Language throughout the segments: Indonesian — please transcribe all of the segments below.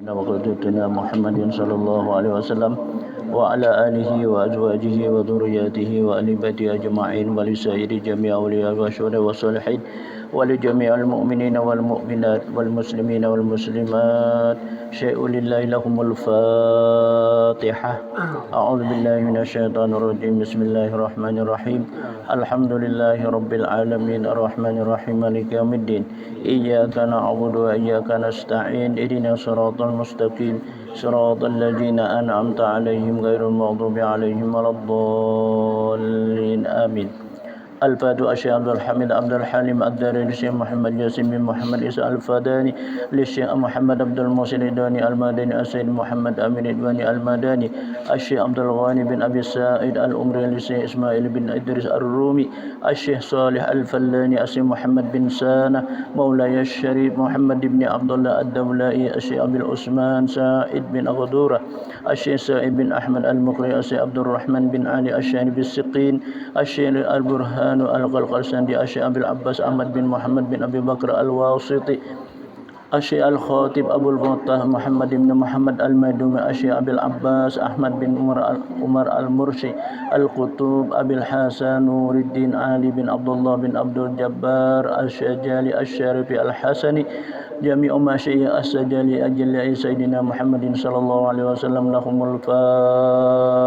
وقدوتنا محمد صلى الله عليه وسلم وعلى آله وأزواجه وذرياته وآل بيته أجمعين ولسائر جميع أولياء والشهداء والصالحين ولجميع المؤمنين والمؤمنات والمسلمين والمسلمات شيء لله لهم الفاتحة. أعوذ بالله من الشيطان الرجيم. بسم الله الرحمن الرحيم. الحمد لله رب العالمين الرحمن الرحيم مالك يوم الدين. إياك نعبد وإياك نستعين. اهدنا الصراط المستقيم صراط الذين أنعمت عليهم غير المغضوب عليهم ولا الضالين آمين. الفاتحة الشيخ عبد الحميد عبد الحليم الداري للشيخ محمد ياسين بن محمد إسحاق الفداني للشيخ محمد عبد المحسن الداني المدني السيد محمد أمين الداني المدني الشيخ عبد الغني بن أبي السائد الأمري للشيخ إسماعيل بن إدريس الرومي الشيخ صالح الفلاني الشيخ محمد بن سانة مولاي الشريف محمد بن عبد الله الدولائي الشيخ أبي العثمان سعيد بن أغدورة الشيخ سعيد بن أحمد المقري الشيخ عبد الرحمن بن علي الشاري بالسقين الشيخ البرهان القلقلسندي الشيخ أبي العباس أحمد بن محمد بن أبي بكر الواسطي الشيخ الخاطب أبو الفتح محمد بن محمد الميدومي الشيخ أبي العباس أحمد بن عمر المرشي القطب أبي الحسن نور الدين علي بن عبد الله بن عبد الجبار الشجالي الشريف الحسني جميع مشايخ السجالي أجل سيدنا محمد صلى الله عليه وسلم لهم الفاتحة.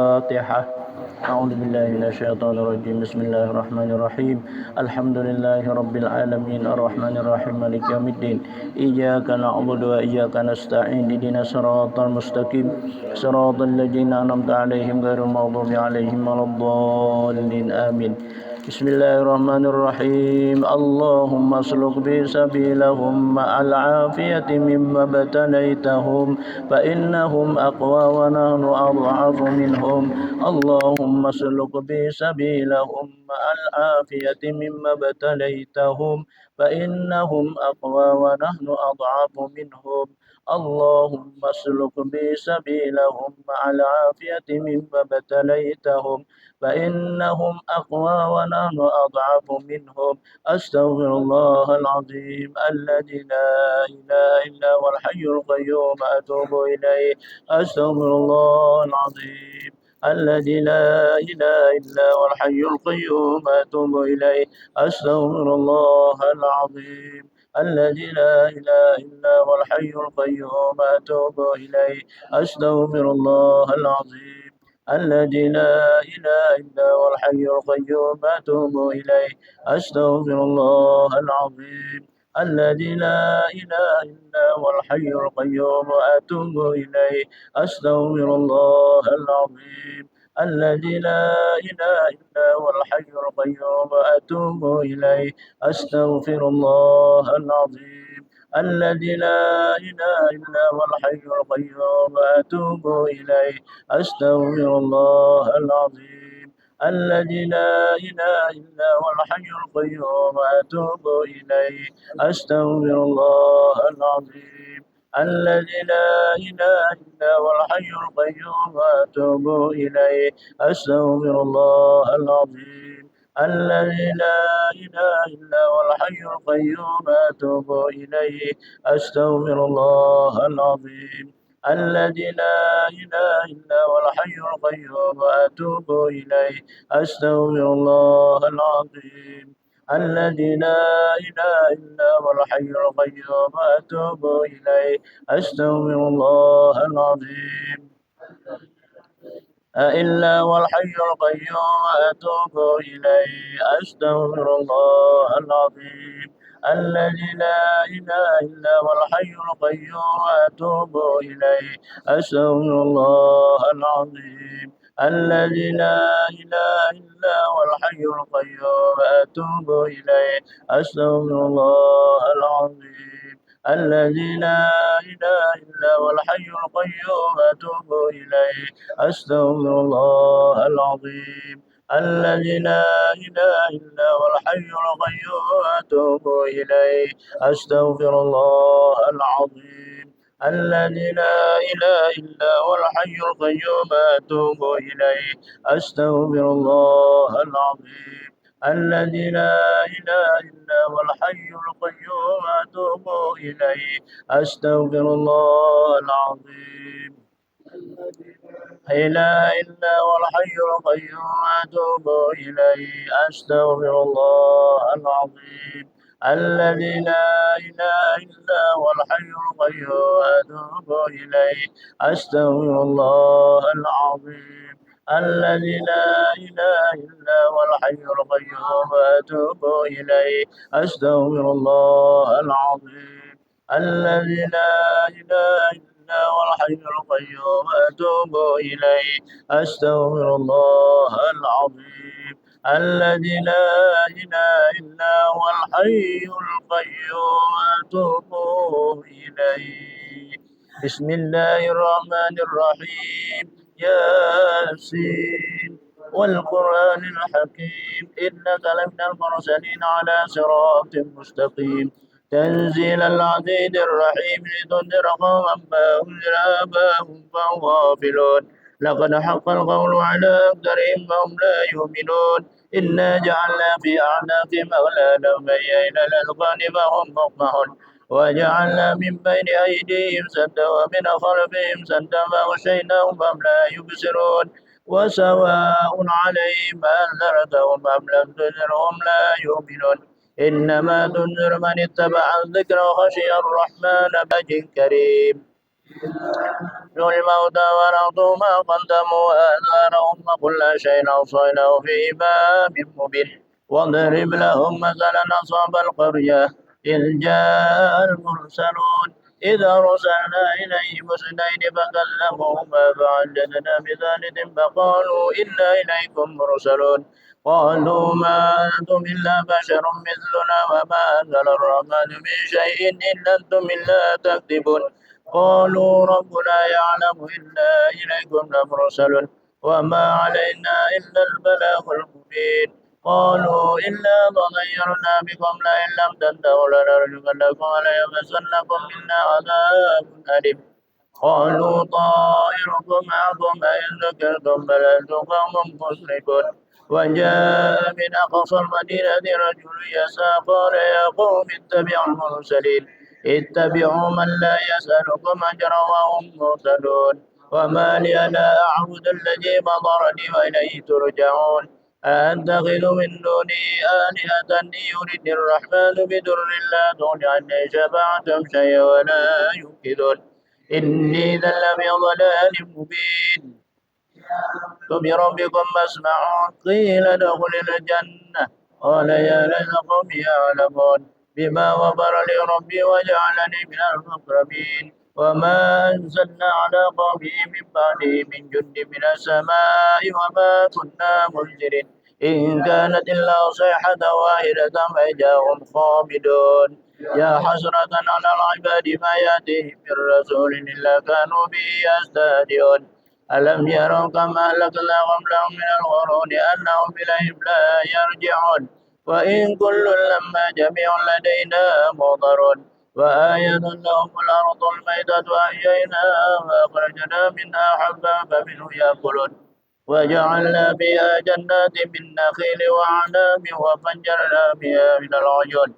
أعوذ بالله من الشيطان الرجيم. بسم الله الرحمن الرحيم. الحمد لله رب العالمين الرحمن الرحيم مالك يوم الدين. إياك نعبد وإياك نستعين. اهدنا الصراط المستقيم صراط الذين أنعمت عليهم غير المغضوب عليهم ولا الضالين آمين. بسم الله الرحمن الرحيم. اللهم اسلك بي سبيلهم مع العافية مما ابتليتهم فإنهم أقوى ونحن أضعف منهم. اللهم اسلك بي سبيلهم مع العافية مما ابتليتهم فإنهم أقوى ونحن أضعف منهم. اللهم اسلك بي سبيلهم مع العافية مما ابتليتهم فإنهم أقوى ونحن أضعف منهم. أستغفر الله العظيم الذي لا إله إلا هو الحي القيوم أتوب إليه. أستغفر الله العظيم الذي لا إله إلا هو الحي القيوم أتوب إليه. أستغفر الله العظيم الذي لا إله إلا هو الحي القيوم أتوب إليه. أستغفر الله العظيم الذي لا إله إلا هو الحي القيوم أتوب إليه. أستغفر الله العظيم الذي لا إله إلا هو الحي القيوم أتوب إليه. أستغفر الله العظيم الذي لا إله إلا هو الحي القيوم أتوب إليه. أستغفر الله العظيم الذي لا إله إلا هو الحي القيوم أتوب إليه. أستغفر الله العظيم الذي لا إله إلا هو الحي القيوم أتوب إليه. أستغفر الله العظيم الذي لا إله إلا هو الحي القيوم أتوب إليه. أستغفر الله العظيم الذي لا إله إلا هو الحي القيوم أتوب إليه. أستغفر الله العظيم الذي لا إله إلا هو الحي القيوم أتوب إليه. أستغفر الله العظيم الذي لا إله إلا هو الحي القيوم أتوب إليه. أستغفر الله العظيم إلا هو الحي القيوم أتوب إليه. أستغفر الله العظيم الذي لا إله إلا هو الحي القيوم أتوب إليه. أستغفر الله العظيم الذي لا إله إلا هو الحي القيوم أتوب إليه. أستغفر الله العظيم الذي لا إله إلا هو الحي القيوم أتوب إليه. أستغفر الله العظيم الذي لا إله إلا هو الحي القيوم أتوب إليه. أستغفر الله العظيم الذي لا إله إلا هو الحي القيوم أتوب إليه. أستغفر الله العظيم الذي لا إله إلا هو الحي القيوم أتوب إليه أستغفر الله العظيم. لا إله إلا هو الحي القيوم أتوب إليه أستغفر الله العظيم. الذي لا إله إلا هو الحي القيوم أتوب إليه أستغفر الله العظيم. الذي لا إله إلا هو الحي القيوم أتوب إليه أستغفر الله العظيم. الذي لا إله إلا هو الحي القيوم أتوب إليه أستغفر الله العظيم. الذي لا إله إلا هو الحي القيوم أتوب إليه. بسم الله الرحمن الرحيم. ياسين والقرآن الحكيم إنك لمن المرسلين على صراط مستقيم تنزيل العزيز الرحيم لتنذر قوما ما أنذر آباؤهم فهم غافلون. لقد حق القول على أكثرهم فهم لا يؤمنون. إنا جعلنا في أعناقهم أغلالا فهي إلى الأذقان فهم مقمحون. وجعلنا من بين أيديهم سدا ومن خلفهم سدا فأغشيناهم فهم لا يبصرون. وسواء عليهم أنذرتهم أم لم تنذرهم لا يؤمنون. إنما تنذر من اتبع الذكر وخشي الرحمن بوجه كريم. ذو الموتى ونرضوا ما قدموا وآثارهم وكل شيء أوصيناه في إمام مبين. واضرب لهم مثلا أصحاب القرية إذ جاء المرسلون إذا أرسلنا إليهم اثنين فكذبوهما فعززنا بثالث فقالوا إنا إليكم مرسلون. قالوا ما أنتم إلا بشر مثلنا وما أنزل الرحمن من شيء إن أنتم إلا تكذبون. قالوا ربنا يعلم إنا إليكم لمرسلون وما علينا إلا البلاغ المبين. قالوا إنا تطيرنا بكم لئن لم تنتهوا لنرجمنكم وليمسنكم منا عذاب أليم. قالوا طائركم معكم أئن ذكرتم بل أنتم قوم مسرفون. وجاء من أقصى المدينة رجل يسعى قال يا قوم اتبعوا المرسلين اتبعوا من لا يسألكم أجرا وهم مهتدون. وما لي لا أعبد الذي فطرني وإليه ترجعون. أأتخذ من دونه آلهة يردني الرحمن بدر لا تغن عني شفاعتهم شيئا ولا ينقذون. إني إذا لفي ضلال مبين. بربكم أسمعون قيل ادخل الجنة قال يا ليت قومي يعلمون بما غفر لي ربي وجعلني من المكرمين. وما أنزلنا على قومه من بعده من جند من السماء وما كنا منزلين إن كانت إلا صيحة واحدة فإذا هم خامدون. يا حسرة على العباد ما يأتيهم من رسول إلا كانوا به يستهزئون. ألم يروا كما أهلكنا قبلهم من القرون أنهم إليهم لا يرجعون. وإن كل لما جميع لدينا محضرون. وآية لهم الأرض الميتة وأحييناها وأخرجنا منها حبا فمنه يأكلون. وجعلنا فيها جنات من نخيل وأعناب وفجرنا فيها من العيون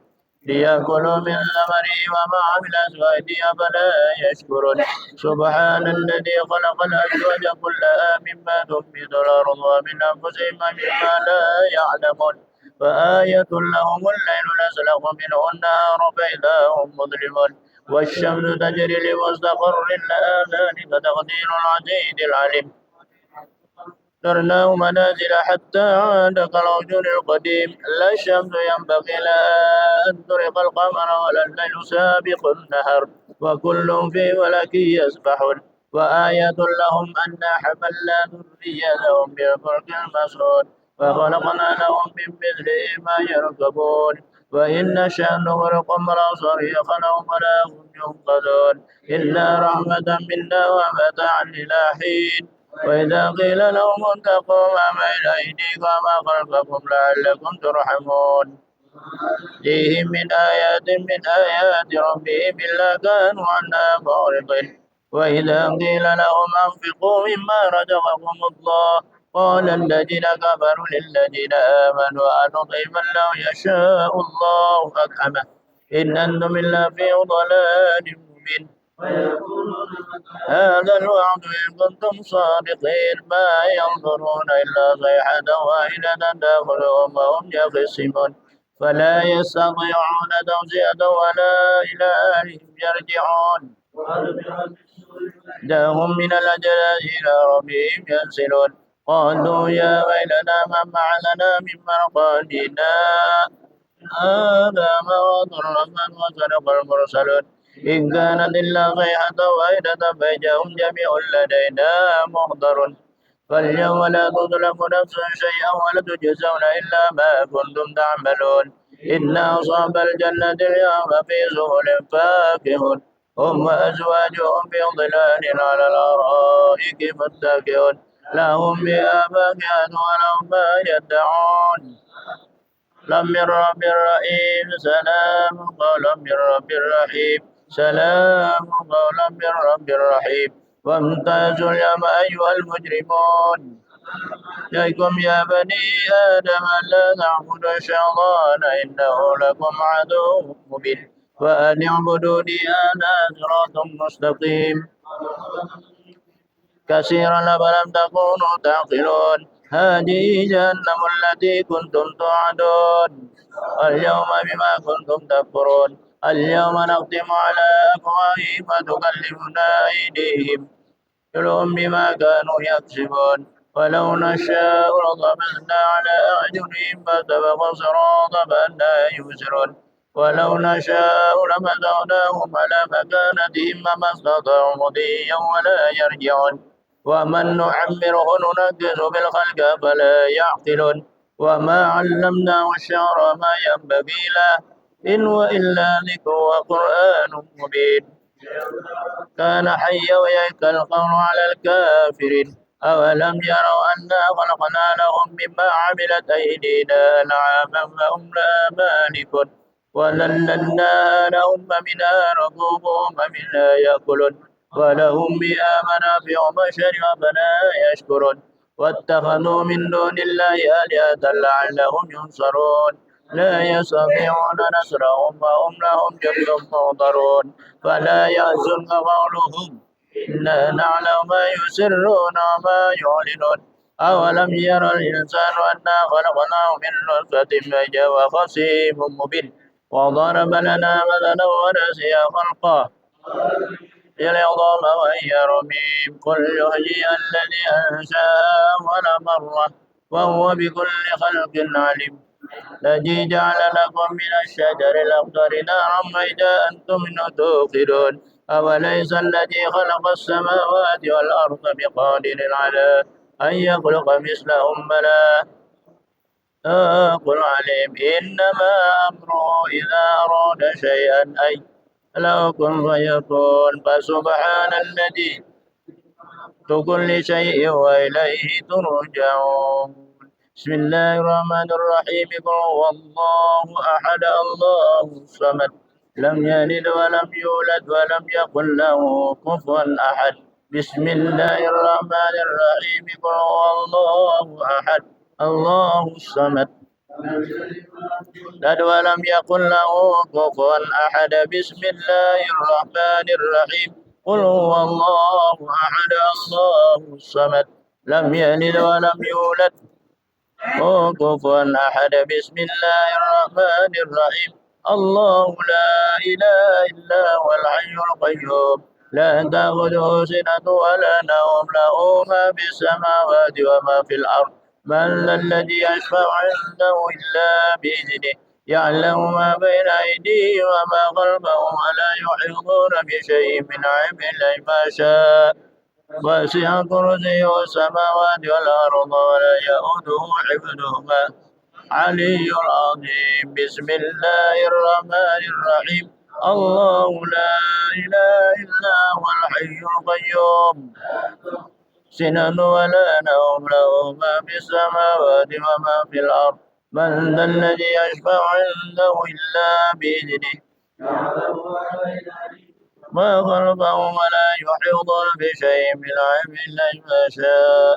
ليأكلوا من ثمره وما عملت أيدي أفلا يشكرون. سبحان الذي خلق الأزواج كلها مما تنبت الأرض ومن أنفسهم مما لا يعلمون. وآية لهم الليل نسلخ منه النهار فإذا هم مظلمون. والشمس تجري لمستقر لها ذلك تقدير العزيز العليم. قدرناه منازل حتى عاد كالعرجون القديم. لا الشمس ينبغي لها أن تدرك القمر ولا الليل سابق النهر وكل في فلك يسبحون. وآية لهم أنا حملنا ذريتهم بالفلك المسعود وخلقنا لهم من مثله ما يركبون. وإن نشأ نغرقهم فلا صريخ لهم ولا هم ينقذون إلا رحمة منا ومتاعا إلى حين. وإذا قيل لهم اتقوا ما بين أيديكم وما خلفكم لعلكم ترحمون. فيهم من آيات ربهم إلا كانوا عنها معرضين. وإذا قيل لهم أنفقوا مما رزقكم الله قال الذين كفروا للذين آمنوا أنطعم من لو يشاء الله أطعمه إن أنتم إلا في ضلال مبين هذا الوعد إن كنتم صادقين ما ينظرون إلا صيحة واحدة تأخذهم وهم يخصمون فلا يستطيعون توصية ولا إلى أهلهم يرجعون داهم من الأجداث إلى ربهم ينسلون قالوا يا ويلنا من بعثنا من مرقدنا هذا ما وضر الرحمن وصدق المرسلون إن كانت إلا صيحة واحدة فجاءهم جميع لدينا محضر فاليوم لا تظلم نفس شيئا ولا تجزون إلا ما كنتم تعملون إن أصحاب الجنة اليوم في سبل فاكهون هم وأزواجهم في ظلال على الأرائك متكئون لهم فيها فاكهة ولهم ما يدعون لم من رب رحيم سلام قولا من رب رحيم سلام قولا من رب رحيم وامتازوا اليوم أيها المجرمون إليكم يا بني آدم لا تعبدوا الشيطان إنه لكم عدو مبين وأن اعبدوني أنا صراط مستقيم كثيرا أفلم تكونوا تعقلون هذه جهنم التي كنتم توعدون اليوم بما كنتم تكفرون اليوم نختم على أفواههم وتكلمنا أيديهم كلهم بما كانوا يكسبون ولو نشاء لطمسنا على أعينهم فاستبقوا الصراط فأنى يبصرون ولو نشاء لمسخناهم على مكانتهم فما استطاعوا مضيا ولا يرجعون ومن نعمره ننكس بالخلق فلا يعقلون وما علمناه الشعر ما ينبغي له إن هو إلا ذكر وقرآن مبين كان حيا ويأكل القول على الكافرين أولم يروا أنا خلقنا لهم مما عملت أيدينا أنعاما فهم لها مالكون وذللناها لهم فمنها ركوبهم ومنها يأكلون ولهم بها منافع ومشارب فلا يشكرون واتخذوا من دون الله آلهة لعلهم ينصرون لا يستطيعون نصرهم وهم لهم جند محضرون فلا يحزنك قولهم إنا نعلم ما يسرون وما يعلنون أولم ير الإنسان أنا خلقناه من نطفة فإذا هو خصيم مبين وضرب لنا مثلا ونسي خلقه العظام وهي رميم قل يحيي الذي أنشاها أول مرة وهو بكل خلق عليم الذي جعل لكم من الشجر الأخضر نارا فإذا أنتم منه توقدون أوليس الذي خلق السماوات والأرض بقادر على أن يخلق مثلهم بلى قل عليم إنما أمره إذا أراد شيئا أن له كن فيكون فسبحان الذي كل شيء وإليه ترجعون بسم الله الرحمن الرحيم قل هو الله أحد الله الصمد لم يلد ولم يولد ولم يكن له كفوا أحد بسم الله الرحمن الرحيم قل هو الله أحد الله الصمد ولم يكن له كفوا أحد بسم الله الرحمن الرحيم قل هو الله أحد الله الصمد لم يلد ولم يولد كفوا أحد بسم الله الرحمن الرحيم الله لا إله إلا هو الحي القيوم لا تأخذه سنة ولا نوم له ما في السماوات وما في الأرض من ذا الذي يشفع عنده إلا بإذنه يعلم ما بين أيديهم وما خلفهم ولا يحيطون بشيء من علمه إلا ما شاء وسع كرسيه السماوات والأرض ولا يؤوده حفظهما علي العظيم بسم الله الرحمن الرحيم الله لا إله إلا هو الحي القيوم سنن ولا نوم له ما في السماوات وما في الأرض من ذا الذي يشفع عنده إلا بإذنه ما خلقهم ولا يحيطون بشيء من علمه إلا ما شاء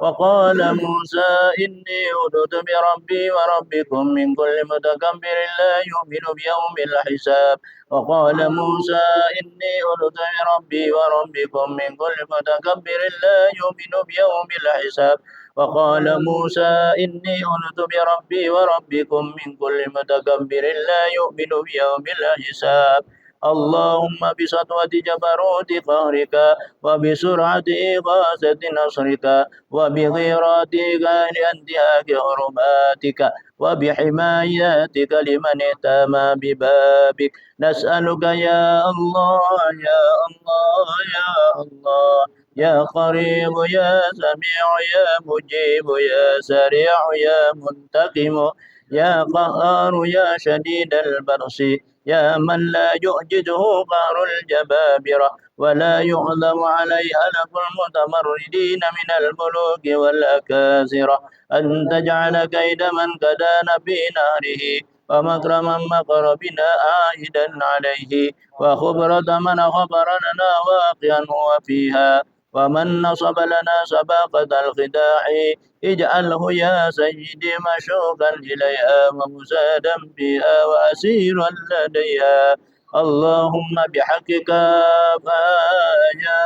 وقال موسى إني أذت بربي وربكم من كل متكبر لا يؤمن بيوم الحساب. وقال موسى إني أذت بربي وربكم من كل متكبر لا يؤمن بيوم الحساب. وقال موسى إني أذت بربي وربكم من كل متكبر لا يؤمن بيوم الحساب. اللهم بسطوة جبروت قهرك وبسرعة إغاثة نصرك وبغيرات لانتهاك حرماتك وبحماياتك لمن اهتمى ببابك. نسألك يا الله يا الله يا الله يا قريب يا سميع يا مجيب يا سريع يا منتقم يا قهار يا شديد البرص يا من لا يعجزه قهر الجبابرة ولا يعلم عليه هلك المتمردين من الملوك والأكاسرة. أن تجعل كيد من كدان في نهره ومكر من مكر بنا عائدا عليه وخبرة من خبر لنا واقعا هو فيها ومن نصب لنا سباقة الخداع اجعله يا سيدي مشوقا إليها ومسادا بها وأسيرا لديها. اللهم بحقك يا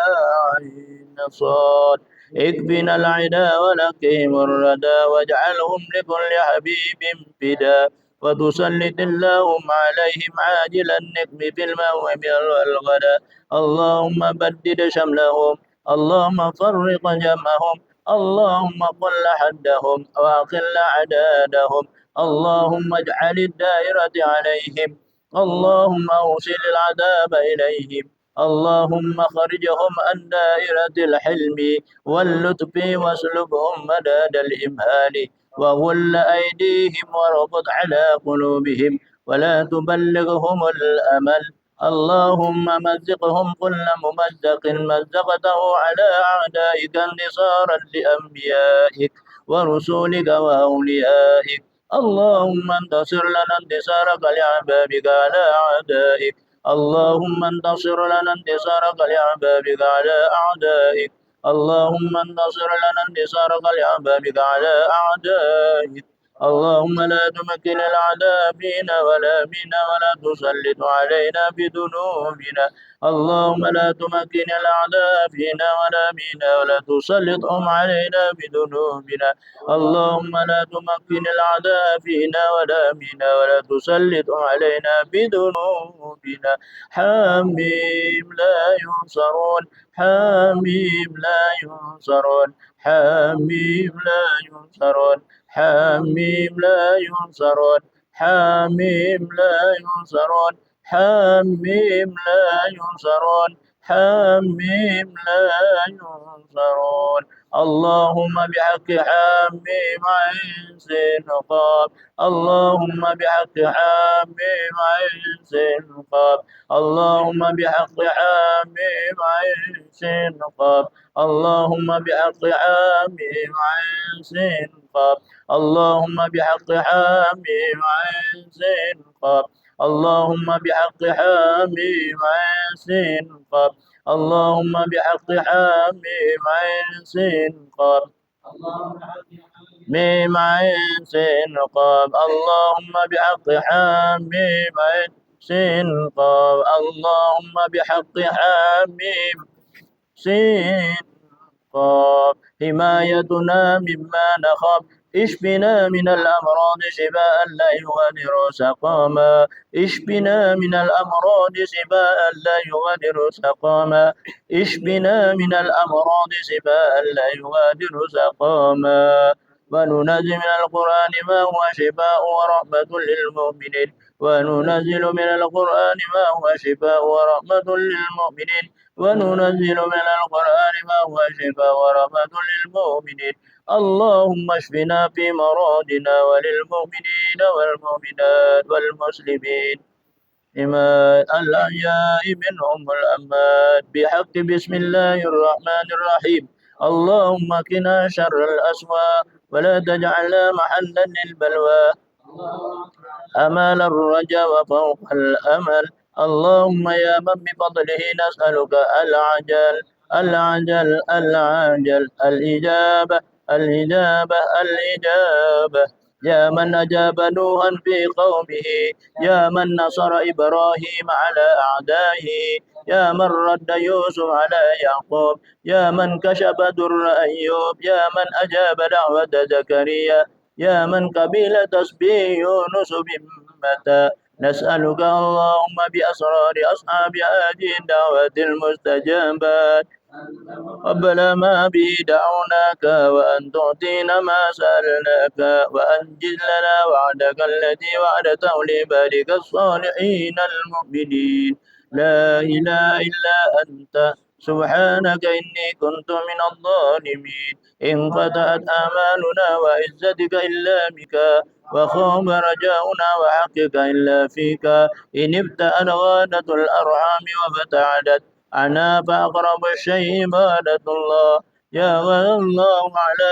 عين صاد اكفنا العدا ولقهم الردى واجعلهم لكل حبيب فدا وتسلط اللهم عليهم عاجل النقم في الموعب والغدا. اللهم بدد شملهم اللهم فرق جمعهم اللهم قل حدهم وأقل عدادهم. اللهم اجعل الدائرة عليهم اللهم أوصل العذاب إليهم. اللهم خرجهم عن دائرة الحلم واللطف واسلبهم مداد الإمهال وغل أيديهم وربط على قلوبهم ولا تبلغهم الأمل. اللهم مزقهم كل ممزق مزقته على أعدائك انتصارا لأنبيائك ورسولك وأوليائك. اللهم انتصر لنا انتصارك لأحبابك على أعدائك. اللهم انتصر لنا انتصارك لأحبابك على أعدائك. اللهم انتصر لنا انتصارك لأحبابك على أعدائك. اللهم لا تمكن الأعداء فينا ولا بنا ولا تسلط علينا بذنوبنا. اللهم لا تمكن الأعداء فينا ولا بنا ولا تسلطهم علينا بذنوبنا. اللهم لا تمكن الأعداء فينا ولا بنا ولا تسلط علينا بذنوبنا. حميم لا ينصرون حميم لا ينصرون حميم لا ينصرون حميم لا ينصرون حميم لا ينصرون حميم لا ينصرون حميم لا ينصرون. اللهم بحق حميم عين سين قاف. اللهم بحق حميم عين سين قاف. اللهم بحق حميم عين سين قاف. اللهم بحق حميم عين سين قاف. اللهم بحق حميم عين سين قاف. اللهم بحق حميم عين سين قاف. اللهم بحق حميم عين سين قاف. ميم عين سين قاف. اللهم بحق حميم عين سين قاف. اللهم بحق حميم سين قاف. حمايتنا مما نخاف اشفنا من الأمراض شفاء لا يغادر سقاما. اشفنا من الأمراض شفاء لا يغادر سقاما. اشفنا من الأمراض شفاء لا يغادر سقاما. وننزل من القرآن ما هو شفاء ورحمة للمؤمنين. وننزل من القرآن ما هو شفاء ورحمة للمؤمنين. وننزل من القرآن ما هو شفاء ورحمة للمؤمنين. اللهم اشفنا في مرادنا وللمؤمنين والمؤمنات والمسلمين الأحياء منهم والأموات بحق بسم الله الرحمن الرحيم. اللهم قنا شر الأسواء ولا تجعلنا محلا للبلوى أمل الرجاء وفوق الأمل. اللهم يا من بفضله نسألك العجل العجل العجل الإجابة الإجابة يا من أجاب نوحا في قومه، يا من نصر إبراهيم على أعدائه، يا من رد يوسف على يعقوب، يا من كشف در أيوب، يا من أجاب دعوة زكريا، يا من قبل تسبيح يونس بمتى. نسألك اللهم بأسرار أصحاب هذه الدعوة المستجابات قبل ما به دعوناك، وأن تعطينا ما سألناك، وأنجز لنا وعدك الذي وعدته لعبادك الصالحين المؤمنين. لا إله إلا أنت سبحانك إني كنت من الظالمين. انقطعت آمالنا وعزتك إلا بك، وخاب رجاؤنا وحقك إلا فيك. إن ابتأت غادة الأرحام وابتعدت أنا فأقرب الشيء عبادة الله. يا الله على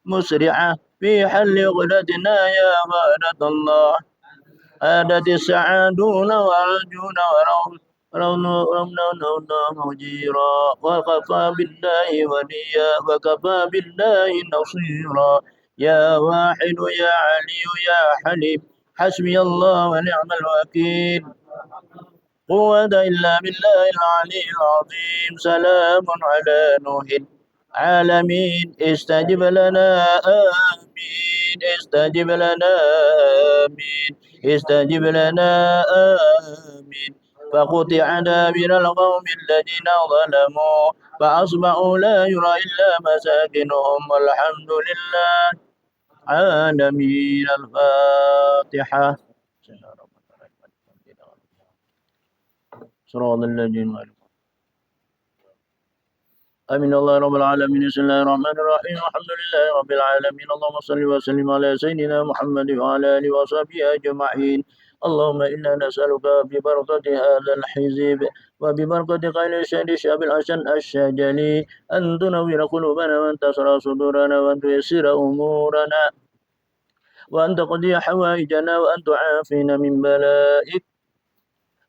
مسرعة في حل عقدتنا يا عبادة الله. عادت السعادون وعجون ورون مجيرا، وكفى بالله وليا، وكفى بالله نصيرا. يا واحد يا علي يا حليم، حسبي الله ونعم الوكيل. قوة إلا بالله العلي العظيم. سلام على نوح العالمين، استجب لنا آمين، استجب لنا آمين، استجب لنا آمين. فقطع دابر القوم الذين ظلموا، فأصبحوا لا يرى إلا مساكنهم، والحمد لله عالمين. الفاتحة. صراط الذين آمين. الله رب العالمين. بسم الله الرحمن الرحيم. الحمد لله رب العالمين. اللهم صل وسلم على سيدنا محمد وعلى آله وصحبه أجمعين. اللهم إنا نسألك ببركة هذا الحزب وببركة خير الشهر الشعب الحسن الشاجلي أن تنور قلوبنا وأن تسرى صدورنا وأن تيسر أمورنا وأن تقضي حوائجنا وأن تعافينا من بلائك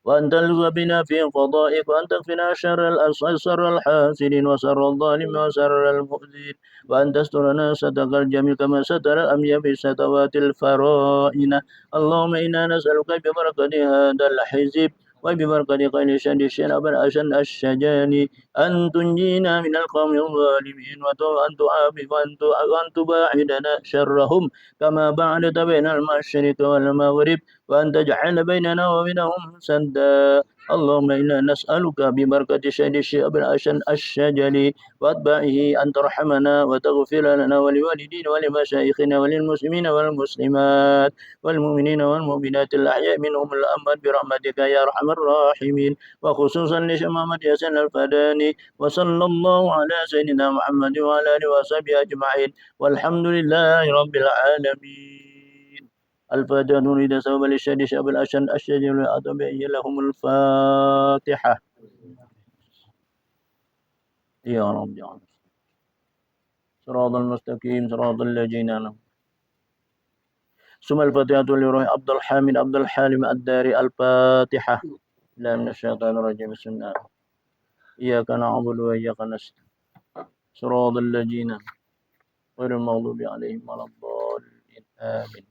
وأن تلغ بنا في قضائك وأن تكفنا شر الحاسدين وشر الظالم وشر المؤذين وأن تسترنا ستر الجميل كما ستر الأنبياء بستوات الفرائن. اللهم إنا نسألك ببركة هذا الحزب وببركة خير شر الشنب الأشن الشجاني أن تنجينا من القوم الظالمين وأن تعافي وأن تباعدنا شرهم كما بعدت بين المشرق والمغرب وأن تجعل بيننا وبينهم سدا. اللهم إنا نسألك ببركة شهد الشيخ الحسن الشجلي وأتباعه أن ترحمنا وتغفر لنا ولوالدينا ولمشايخنا وللمسلمين والمسلمات والمؤمنين والمؤمنات الأحياء منهم الأموات برحمتك يا أرحم الراحمين. وخصوصا لشمامة ياسين الفداني. وصلى الله على سيدنا محمد وعلى آله وصحبه أجمعين، والحمد لله رب العالمين. الفاتحة نريد سبب للشهد شعب الأشن الشجر الأطبعي لهم الفاتحة. يا رب يا رب. صراط المستقيم صراط الذين أنعمت. ثم الفاتحة لروح عبد الحامد عبد الحالم الداري. الفاتحة. لا من الشيطان الرجيم. بسم الله. إياك نعبد وإياك نستعين. صراط الذين غير المغضوب عليهم ولا الضالين. آمين.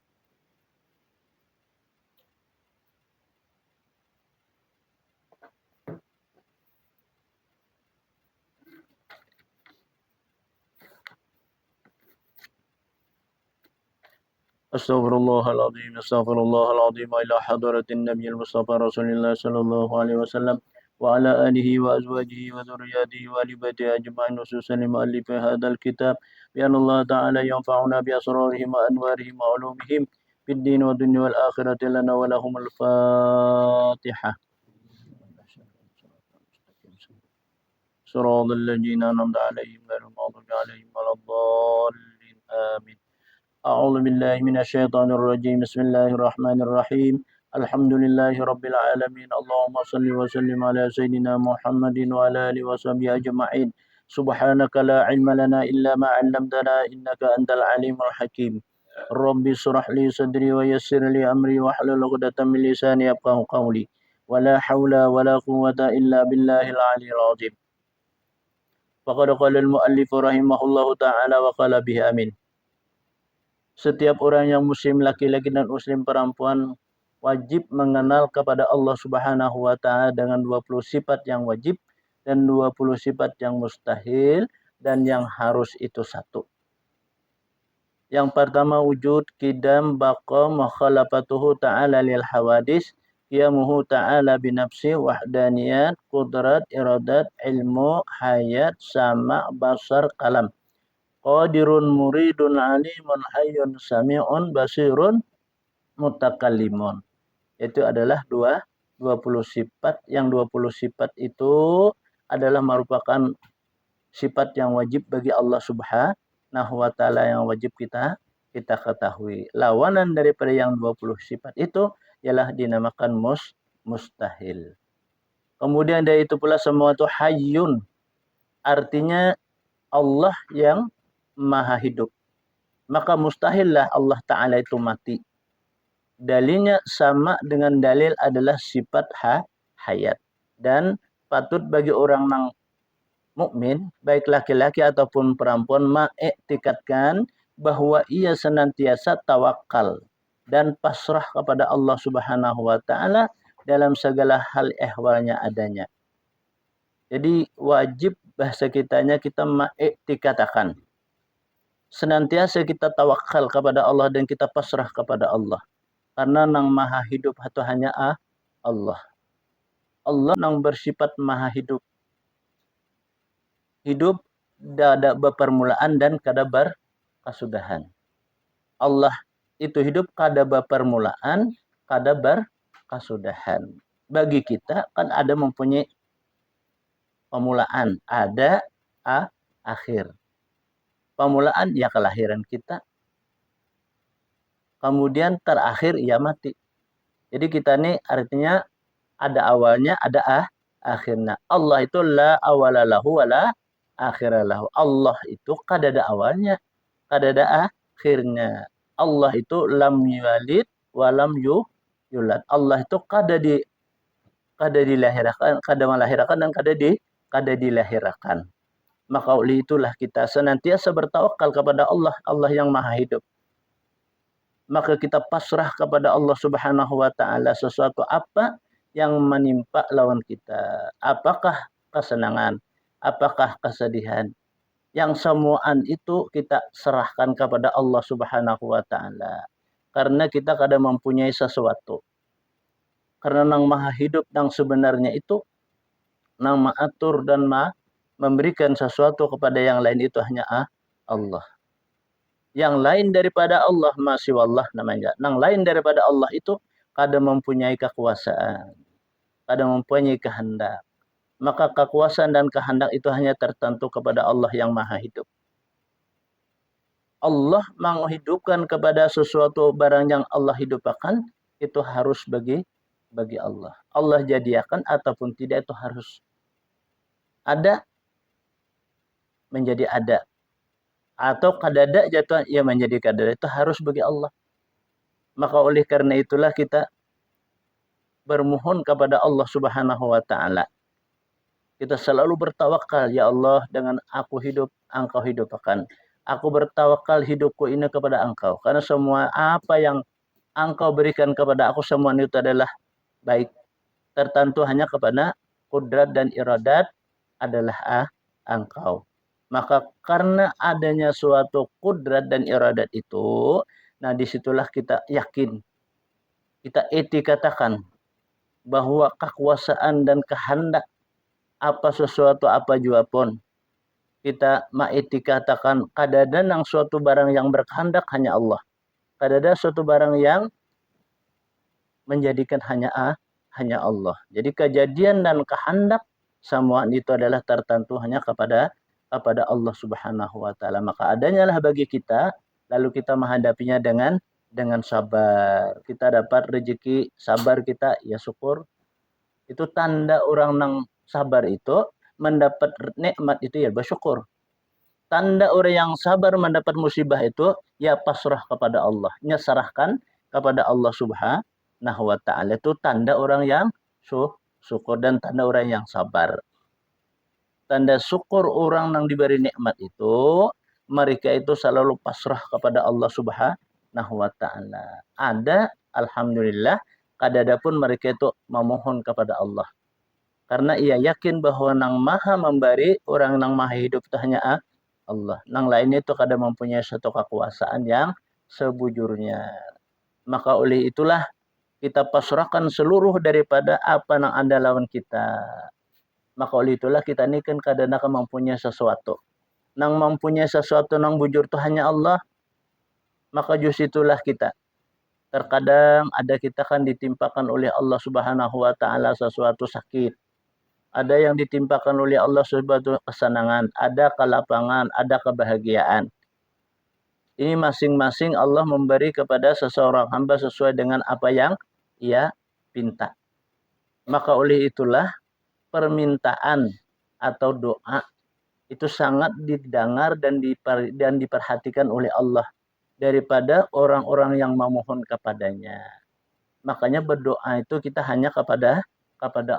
أستغفر الله العظيم أستغفر الله العظيم إلى حضرة النبي المصطفى رسول الله صلى الله عليه وسلم وعلى آله وأزواجه وذرياته وآل بيته أجمعين، خصوصا لمؤلف هذا الكتاب، بأن الله تعالى ينفعنا بأسرارهم وأنوارهم وعلومهم في الدين والدنيا والآخرة لنا ولهم الفاتحة. صراط الذين أنعمت عليهم غير المغضوب عليهم ولا الضالين. آمين. أعوذ بالله من الشيطان الرجيم. بسم الله الرحمن الرحيم. الحمد لله رب العالمين. اللهم صل وسلم على سيدنا محمد وعلى آله وصحبه أجمعين. سبحانك لا علم لنا إلا ما علمتنا إنك أنت العليم الحكيم. رب اشرح لي صدري ويسر لي أمري واحلل عقدة من لساني يفقهوا قولي. ولا حول ولا قوة إلا بالله العلي العظيم. Faqad qala al-muallif rahimahullahu taala wa qala bihi amin. Setiap orang yang muslim laki-laki dan muslim perempuan wajib mengenal kepada Allah Subhanahu wa taala dengan 20 sifat yang wajib dan 20 sifat yang mustahil dan yang harus itu satu. Yang pertama wujud qidam baqa mukhalafatuhu ta'ala lil hawadis qiyamuhu ta'ala binafsi wahdaniyat qudrat iradat ilmu hayat sama basar kalam qadirun muridun alimun hayyun sami'un basirun mutakallimun. Itu adalah 20 sifat. Yang 20 sifat itu adalah merupakan sifat yang wajib bagi Allah Subhanahu wa taala yang wajib kita ketahui. Lawanan daripada yang 20 sifat itu ialah dinamakan mustahil. Kemudian dari itu pula semua itu hayyun. Artinya Allah yang maha hidup. Maka mustahillah Allah Ta'ala itu mati. Dalilnya sama dengan dalil adalah sifat hayat. Dan patut bagi orang yang mukmin, baik laki-laki ataupun perempuan, mengiktikadkan bahwa ia senantiasa tawakal dan pasrah kepada Allah Subhanahu wa taala dalam segala hal ehwalnya adanya. Jadi wajib bahasa kitanya kita mengiktikadkan. Senantiasa kita tawakal kepada Allah dan kita pasrah kepada Allah. Karena nang maha hidup itu hanya Allah. Allah nang bersifat maha hidup. Hidup ada berpermulaan dan kada berkesudahan. Allah itu hidup kada berpermulaan, kada berkesudahan. Bagi kita kan ada mempunyai pemulaan, ada akhir. Pemulaan ya kelahiran kita. Kemudian terakhir ia mati. Jadi kita ini artinya ada awalnya, ada akhirnya. Allah itu la awala lahu wala akhira lahu. Allah itu kada ada awalnya, kada ada akhirnya. Allah itu lam yalid wa lam yulad. Allah itu kada dilahirkan, kada melahirkan dan kada dilahirkan. Maka oleh itulah kita senantiasa bertawakal kepada Allah, Allah yang maha hidup. Maka kita pasrah kepada Allah Subhanahu wa taala sesuatu apa yang menimpa lawan kita. Apakah kesenangan, apakah kesedihan. Yang semuaan itu kita serahkan kepada Allah Subhanahu wa taala. Karena kita kadang mempunyai sesuatu. Karena nang maha hidup yang sebenarnya itu nang mengatur dan memberikan sesuatu kepada yang lain itu hanya Allah. Yang lain daripada Allah masih wallah namanya. Yang lain daripada Allah itu kada mempunyai kekuasaan, kada mempunyai kehendak. Maka kekuasaan dan kehendak itu hanya tertentu kepada Allah yang maha hidup. Allah menghidupkan kepada sesuatu barang yang Allah hidupkan itu harus bagi Allah. Allah jadiakan ataupun tidak itu harus ada menjadi ada. Atau kadada jatuh ia menjadi kadada, itu harus bagi Allah. Maka oleh karena itulah kita bermohon kepada Allah Subhanahu wa taala. Kita selalu bertawakal, ya Allah, dengan aku hidup, Engkau hidupkan. Aku bertawakal hidupku ini kepada Engkau. Karena semua apa yang Engkau berikan kepada aku semua itu adalah baik. Tertentu hanya kepada kudrat dan iradat adalah Engkau. Maka karena adanya suatu kudrat dan iradat itu, nah disitulah kita yakin, kita katakan bahwa kekuasaan dan kehendak apa sesuatu apa jua pun, kita katakan kadada nang suatu barang yang berkehendak hanya Allah. Kadada suatu barang yang menjadikan hanya Allah. Jadi kejadian dan kehendak semua itu adalah tertentu hanya kepada Allah Subhanahu wa taala. Maka adanya lah bagi kita, lalu kita menghadapinya dengan sabar. Kita dapat rezeki, sabar kita ya syukur. Itu tanda orang yang sabar itu mendapat nikmat itu ya bersyukur. Tanda orang yang sabar mendapat musibah itu ya pasrah kepada Allah, nyerahkan kepada Allah Subhanahu wa taala. Itu tanda orang yang syukur dan tanda orang yang sabar. tanda syukur orang yang diberi nikmat itu, mereka itu selalu pasrah kepada Allah Subhanahu wa taala. Ada alhamdulillah, kadada pun mereka itu memohon kepada Allah. Karena ia yakin bahwa nang maha memberi, orang nang maha hidup itu hanya Allah. Nang lainnya itu kadang mempunyai satu kekuasaan yang sebujurnya. Maka oleh itulah kita pasrahkan seluruh daripada apa yang ada lawan kita. Maka oleh itulah kita ini kan kadang mempunyai sesuatu. Nang mempunyai sesuatu nang bujur itu hanya Allah. Maka justru itulah kita. Terkadang ada kita kan ditimpakan oleh Allah Subhanahu wa taala sesuatu sakit. Ada yang ditimpakan oleh Allah sesuatu kesenangan, ada kelapangan, ada kebahagiaan. Ini masing-masing Allah memberi kepada seseorang hamba sesuai dengan apa yang ia pinta. Maka oleh itulah permintaan atau doa itu sangat didengar dan diperhatikan oleh Allah daripada orang-orang yang memohon kepadanya. Makanya berdoa itu kita hanya kepada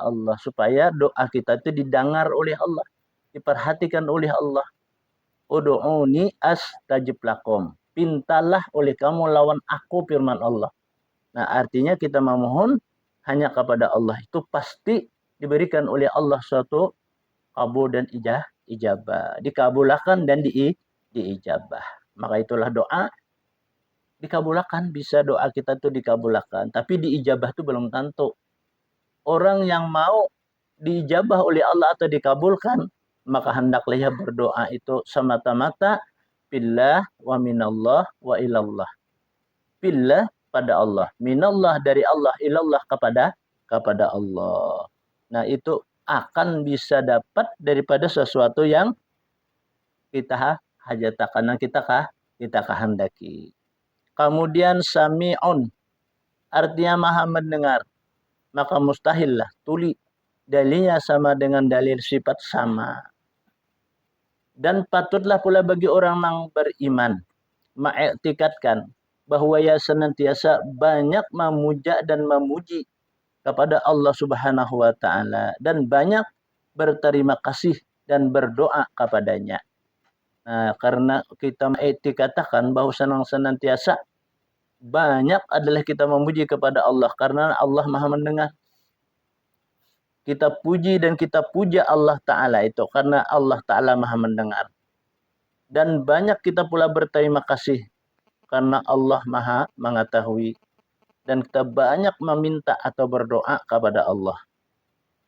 Allah supaya doa kita itu didengar oleh Allah, diperhatikan oleh Allah. Ud'uni astajib lakum. Pintalah oleh kamu lawan aku, firman Allah. Nah, artinya kita memohon hanya kepada Allah itu pasti diberikan oleh Allah suatu kabul dan ijabah. Dikabulkan dan diijabah. Maka itulah doa dikabulkan, bisa doa kita tuh dikabulkan, tapi diijabah tuh belum tentu. Orang yang mau diijabah oleh Allah atau dikabulkan, maka hendaklah ia berdoa itu semata-mata billah wa minallah wa ilallah. Billah pada Allah, minallah dari Allah, ilallah kepada Allah. Nah, itu akan bisa dapat daripada sesuatu yang kita hajatakan, yang kita kehendaki. Kemudian sami'un, artinya maha mendengar. Maka mustahillah tuli dalilnya sama dengan dalil sifat sama. Dan patutlah pula bagi orang yang beriman mengiktikadkan bahwa ia senantiasa banyak memuja dan memuji kepada Allah Subhanahu wa taala dan banyak berterima kasih dan berdoa kepadanya. Nah, karena kita mengiktikadkan bahwa senantiasa banyak adalah kita memuji kepada Allah karena Allah Maha mendengar. Kita puji dan kita puja Allah Ta'ala itu karena Allah Ta'ala Maha mendengar. Dan banyak kita pula berterima kasih karena Allah Maha mengetahui. Dan kita banyak meminta atau berdoa kepada Allah.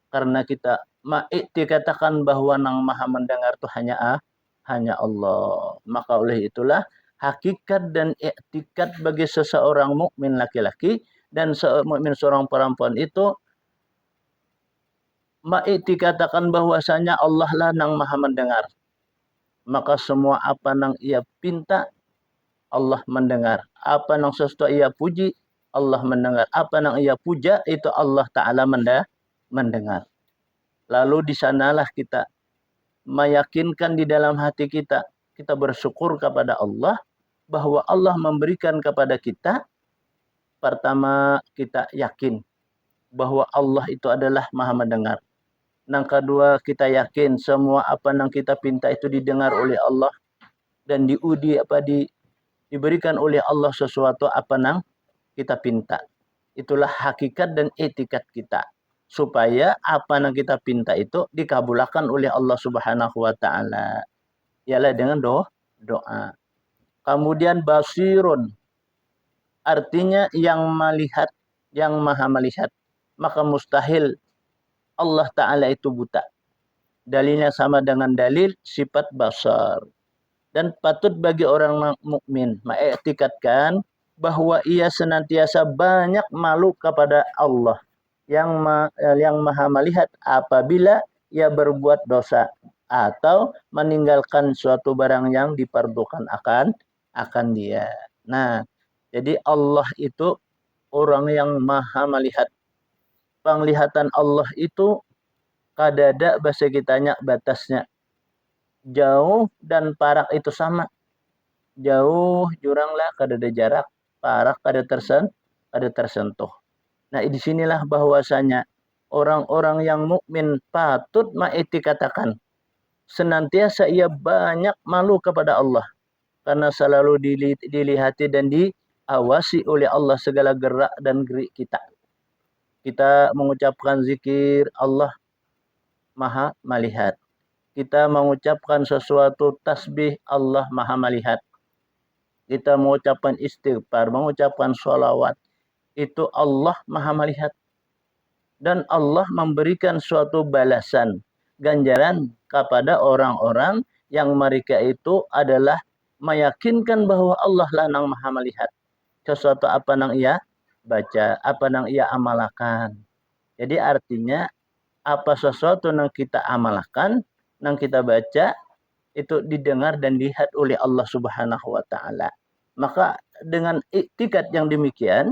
Karena kita mengiktikadkan bahwa yang Maha mendengar itu hanya Allah. Maka oleh itulah hakikat dan iktikad bagi seseorang mukmin laki-laki dan mukmin seorang perempuan itu mengiktikadkan bahwasanya Allah lah yang Maha mendengar. Maka semua apa yang ia pinta Allah mendengar. Apa yang sesuatu ia puji Allah mendengar. Apa yang ia puja itu Allah Ta'ala mendengar. Lalu di sanalah kita meyakinkan di dalam hati kita. Kita bersyukur kepada Allah bahwa Allah memberikan kepada kita. Pertama kita yakin bahwa Allah itu adalah Maha mendengar. Yang kedua kita yakin semua apa yang kita pinta itu didengar oleh Allah. Dan diberikan oleh Allah sesuatu apa yang kita pinta. Itulah hakikat dan etikat kita. Supaya apa yang kita pinta itu dikabulkan oleh Allah Subhanahu wa taala. Ialah dengan doa. Kemudian basirun. Artinya yang melihat, yang maha melihat. Maka mustahil Allah Ta'ala itu buta. Dalilnya sama dengan dalil sifat basar. Dan patut bagi orang mukmin mengiktikadkan bahwa ia senantiasa banyak malu kepada Allah yang maha melihat apabila ia berbuat dosa atau meninggalkan suatu barang yang diperdukan akan dia. Nah, jadi Allah itu orang yang maha melihat. Penglihatan Allah itu kadada bahasa kitanya batasnya. Jauh dan parak itu sama. Jauh jurang lah kadada jarak, parak kada tersentuh. Nah, di sinilah bahwasanya orang-orang yang mukmin patut mengiktikadkan senantiasa ia banyak malu kepada Allah karena selalu dilihati dan diawasi oleh Allah segala gerak dan gerik kita. Kita mengucapkan zikir, Allah Maha melihat. Kita mengucapkan sesuatu tasbih, Allah Maha melihat. Kita mengucapkan istighfar, mengucapkan sholawat, itu Allah Maha melihat. Dan Allah memberikan suatu balasan, ganjaran kepada orang-orang yang mereka itu adalah meyakinkan bahwa Allah lah yang Maha melihat. Sesuatu apa yang ia baca, apa yang ia amalkan. Jadi artinya apa sesuatu yang kita amalkan, yang kita baca, itu didengar dan dilihat oleh Allah Subhanahu wa taala. Maka dengan iktikad yang demikian,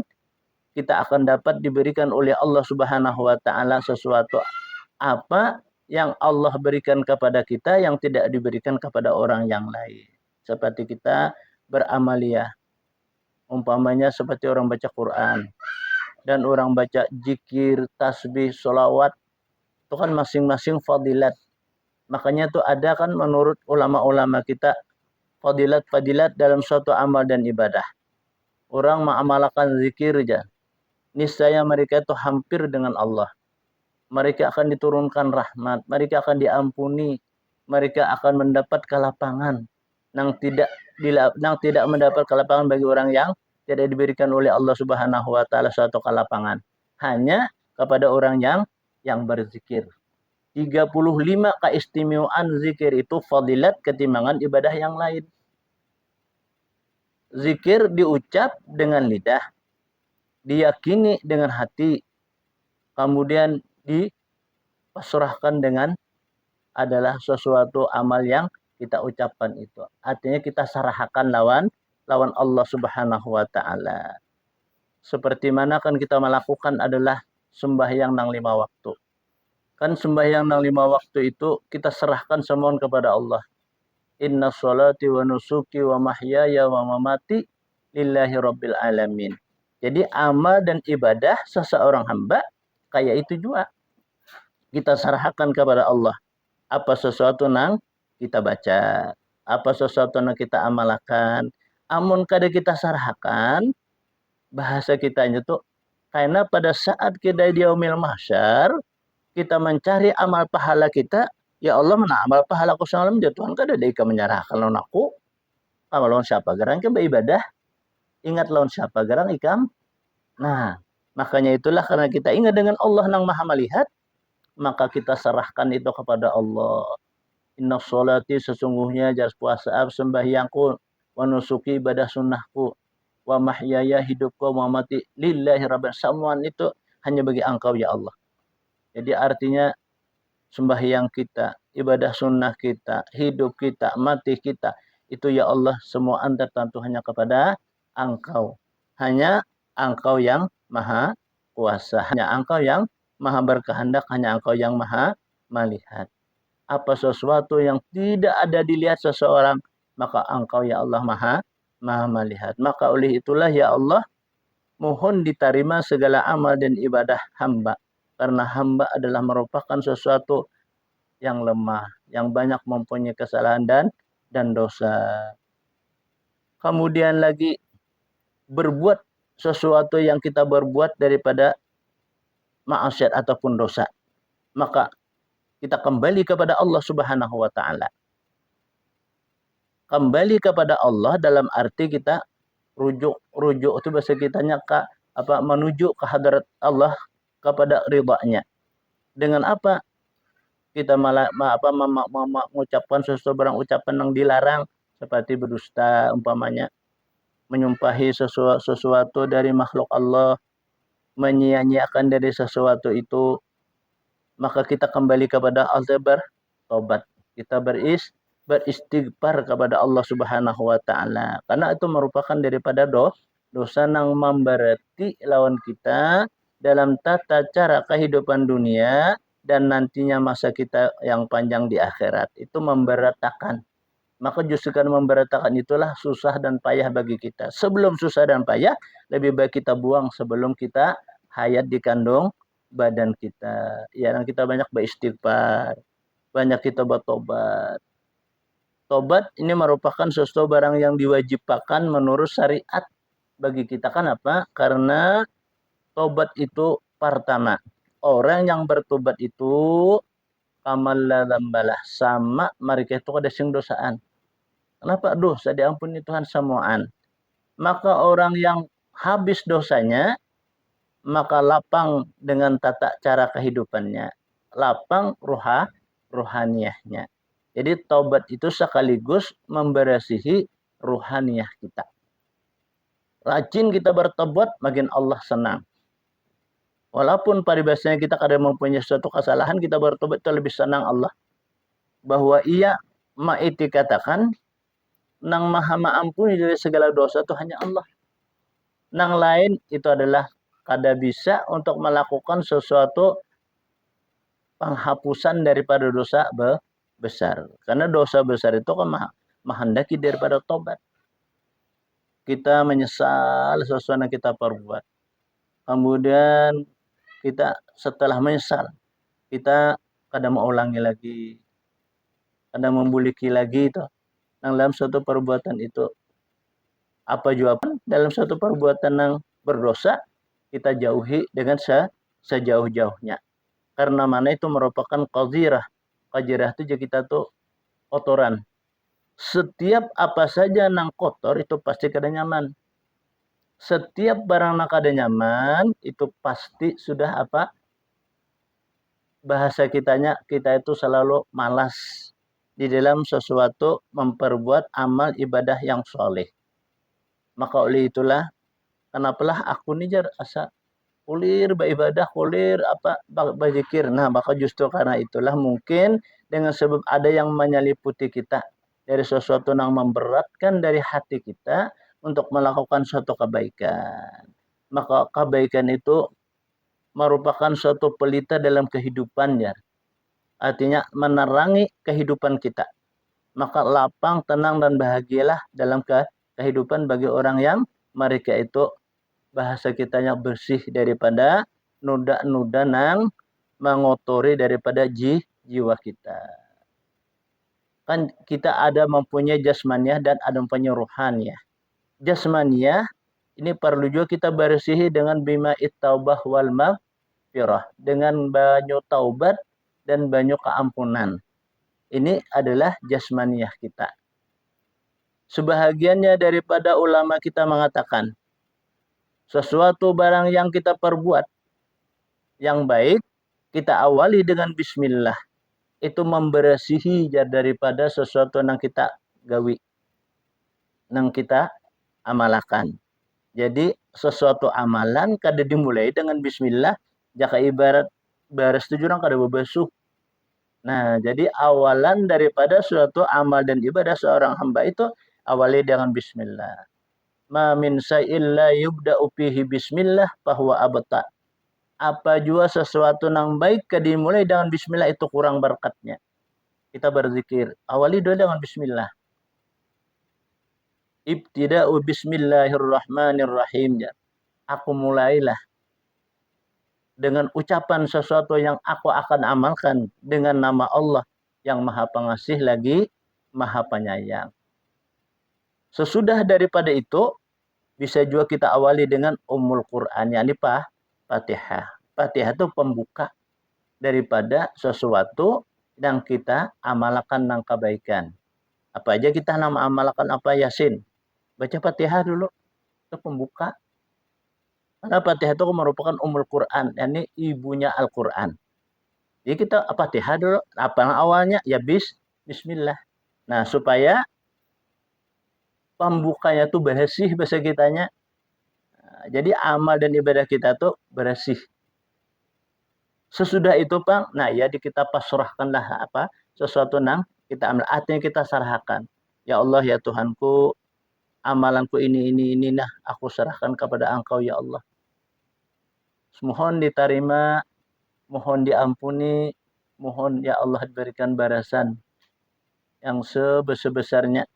kita akan dapat diberikan oleh Allah Subhanahu wa taala sesuatu apa yang Allah berikan kepada kita yang tidak diberikan kepada orang yang lain. Seperti kita beramaliyah. Umpamanya seperti orang baca Quran dan orang baca zikir, tasbih, sholawat, itu kan masing-masing fadilat. Makanya itu ada kan menurut ulama-ulama kita fadilat-fadilat dalam suatu amal dan ibadah. Orang mengamalkan zikir aja, niscaya mereka itu hampir dengan Allah. Mereka akan diturunkan rahmat, mereka akan diampuni, mereka akan mendapat kelapangan. Yang tidak mendapat kelapangan bagi orang yang tidak diberikan oleh Allah Subhanahu wa taala suatu kelapangan. Hanya kepada orang yang berzikir. 35 keistimewaan zikir itu fadilat ketimbangan ibadah yang lain. Zikir diucap dengan lidah, diyakini dengan hati, kemudian dipasrahkan dengan adalah sesuatu amal yang kita ucapkan itu. Artinya kita serahkan lawan Allah Subhanahu wa taala. Seperti mana kan kita melakukan adalah sembahyang nang 5 waktu. Kan sembahyang nang 5 waktu itu kita serahkan semua kepada Allah. Inna sholati wa nusuki wa mahyaya wa mamati lillahi rabbil alamin. Jadi amal dan ibadah seseorang hamba kayak itu juga. Kita serahkan kepada Allah. Apa sesuatu nang kita baca, apa sesuatu nang kita amalkan. Amun kada kita serahkan, bahasa kita itu karena pada saat kita di yaumil mahsyar, kita mencari amal pahala kita, ya Allah mana amal pahala ku salam Tuhan kada ada ika menyerahkan lawan aku. Amal lawan siapa gerang ke beribadah? Ingat lawan siapa gerang ikam? Nah, makanya itulah karena kita ingat dengan Allah yang Maha melihat, maka kita serahkan itu kepada Allah. Inna sholati sesungguhnya jas puasa sembahyangku, wa nusuki ibadah sunnahku, wa mahyaya hidupku, wa mati lillahi rabbil alamin itu hanya bagi Engkau ya Allah. Jadi artinya sembahyang kita, ibadah sunnah kita, hidup kita, mati kita, itu ya Allah semua tertentu hanya kepada Engkau. Hanya Engkau yang maha kuasa. Hanya Engkau yang maha berkehendak. Hanya Engkau yang maha melihat. Apa sesuatu yang tidak ada dilihat seseorang, maka Engkau ya Allah maha melihat. Maka oleh itulah ya Allah, mohon diterima segala amal dan ibadah hamba. Karena hamba adalah merupakan sesuatu yang lemah, yang banyak mempunyai kesalahan dan dosa. Kemudian lagi berbuat sesuatu yang kita berbuat daripada maksiat ataupun dosa. Maka kita kembali kepada Allah Subhanahu wa taala. Kembali kepada Allah dalam arti kita rujuk itu bahasa kitanya menuju ke hadrat Allah kepada ridha-Nya. Dengan apa? Kita malah mengucapkan sesuatu barang ucapan yang dilarang seperti berdusta umpamanya, menyumpahi sesuatu dari makhluk Allah, menyia-nyiakan dari sesuatu itu, maka kita kembali kepada Allah bertobat. Kita beristighfar kepada Allah Subhanahu wa taala. Karena itu merupakan daripada dosa yang memberati lawan kita dalam tata cara kehidupan dunia dan nantinya masa kita yang panjang di akhirat. Itu memberatakan. Maka justru karena memberatakan itulah susah dan payah bagi kita. Sebelum susah dan payah, lebih baik kita buang sebelum kita hayat di kandung badan kita. Ya, dan kita banyak beristighfar. banyak kita bertobat. Tobat ini merupakan sesuatu barang yang diwajibkan menurut syariat bagi kita. Kenapa? Karena tobat itu pertama. Orang yang bertobat itu kamalla dzambalah, sama mereka itu ada sing dosaan. Kenapa dosa diampuni Tuhan semuaan? Maka orang yang habis dosanya, maka lapang dengan tata cara kehidupannya. Lapang rohaniahnya. Jadi taubat itu sekaligus membersihi rohaniah kita. Rajin kita bertobat, makin Allah senang. Walaupun paribasanya kita kadang mempunyai suatu kesalahan, kita bertobat itu lebih senang Allah. Bahwa ia ma'iti katakan, nang maha ma'ampuni dari segala dosa itu hanya Allah. Nang lain itu adalah kada bisa untuk melakukan sesuatu penghapusan daripada dosa besar. Karena dosa besar itu kan menghendaki daripada tobat. Kita menyesal sesuatu yang kita perbuat. Kemudian kita setelah menyesal, kita kadang mau ulangi lagi, kadang membuliki lagi itu. Dalam suatu perbuatan itu, apa jawaban dalam suatu perbuatan yang berdosa, kita jauhi dengan sejauh-jauhnya. Karena mana itu merupakan qadzirah. Qadzirah itu kita tuh kotoran. Setiap apa saja nang kotor itu pasti kada nyaman. Setiap barang nang kada nyaman itu pasti sudah apa? Bahasa kita itu selalu malas di dalam sesuatu memperbuat amal ibadah yang soleh. Maka oleh itulah kenapalah aku nih jar asa kulir beribadah, kulir apa berzikir. Nah, maka justru karena itulah mungkin dengan sebab ada yang menyeliputi kita dari sesuatu yang memberatkan dari hati kita untuk melakukan suatu kebaikan. Maka kebaikan itu merupakan suatu pelita dalam kehidupannya. Artinya menerangi kehidupan kita. Maka lapang, tenang, dan bahagialah dalam kehidupan bagi orang yang mereka itu bahasa kitanya bersih daripada noda-noda nang mengotori daripada jiwa kita. Kan kita ada mempunyai jasmaniah dan ada mempunyai rohaniah. Jasmaniah ini perlu juga kita bersihi dengan bima taubah wal maghfirah, dengan banyak taubat dan banyak keampunan. Ini adalah jasmaniah kita. Sebahagiannya daripada ulama kita mengatakan sesuatu barang yang kita perbuat yang baik, kita awali dengan bismillah. Itu membersihi daripada sesuatu yang kita gawi, yang kita amalakan. Jadi sesuatu amalan kada dimulai dengan bismillah, jaka ibarat baris tujuh orang kada bebesuh. Nah, jadi awalan daripada suatu amal dan ibadah seorang hamba itu awali dengan bismillah. Ma min syai'in la yubda'u fihi bismillah fahuwa abta. Apa jua sesuatu yang baik dimulai dengan bismillah itu kurang berkatnya. Kita berzikir, awali dulu dengan bismillah. Ibtida'u bismillahirrahmanirrahim. Aku mulailah dengan ucapan sesuatu yang aku akan amalkan dengan nama Allah yang Maha Pengasih lagi Maha Penyayang. Sesudah daripada itu bisa juga kita awali dengan Ummul Quran, yakni Fatihah. Fatihah itu pembuka daripada sesuatu yang kita amalkan nang kebaikan. Apa aja kita nama amalkan apa Yasin. Baca Fatihah dulu. Itu pembuka. Karena Fatihah itu merupakan Ummul Quran, yakni ibunya Al-Quran. Jadi kita Fatihah dulu. Apa awalnya? Ya bismillah. Nah, supaya pembukanya tuh bersih bahasa kitanya. Jadi amal dan ibadah kita tuh bersih. Sesudah itu Pak, nah ya kita pasrahkanlah apa sesuatu nang kita ambil, artinya kita serahkan. Ya Allah ya Tuhanku, amalanku ini nah aku serahkan kepada Engkau ya Allah. Mohon diterima, mohon diampuni, mohon ya Allah diberikan balasan yang sebesar-besarnya.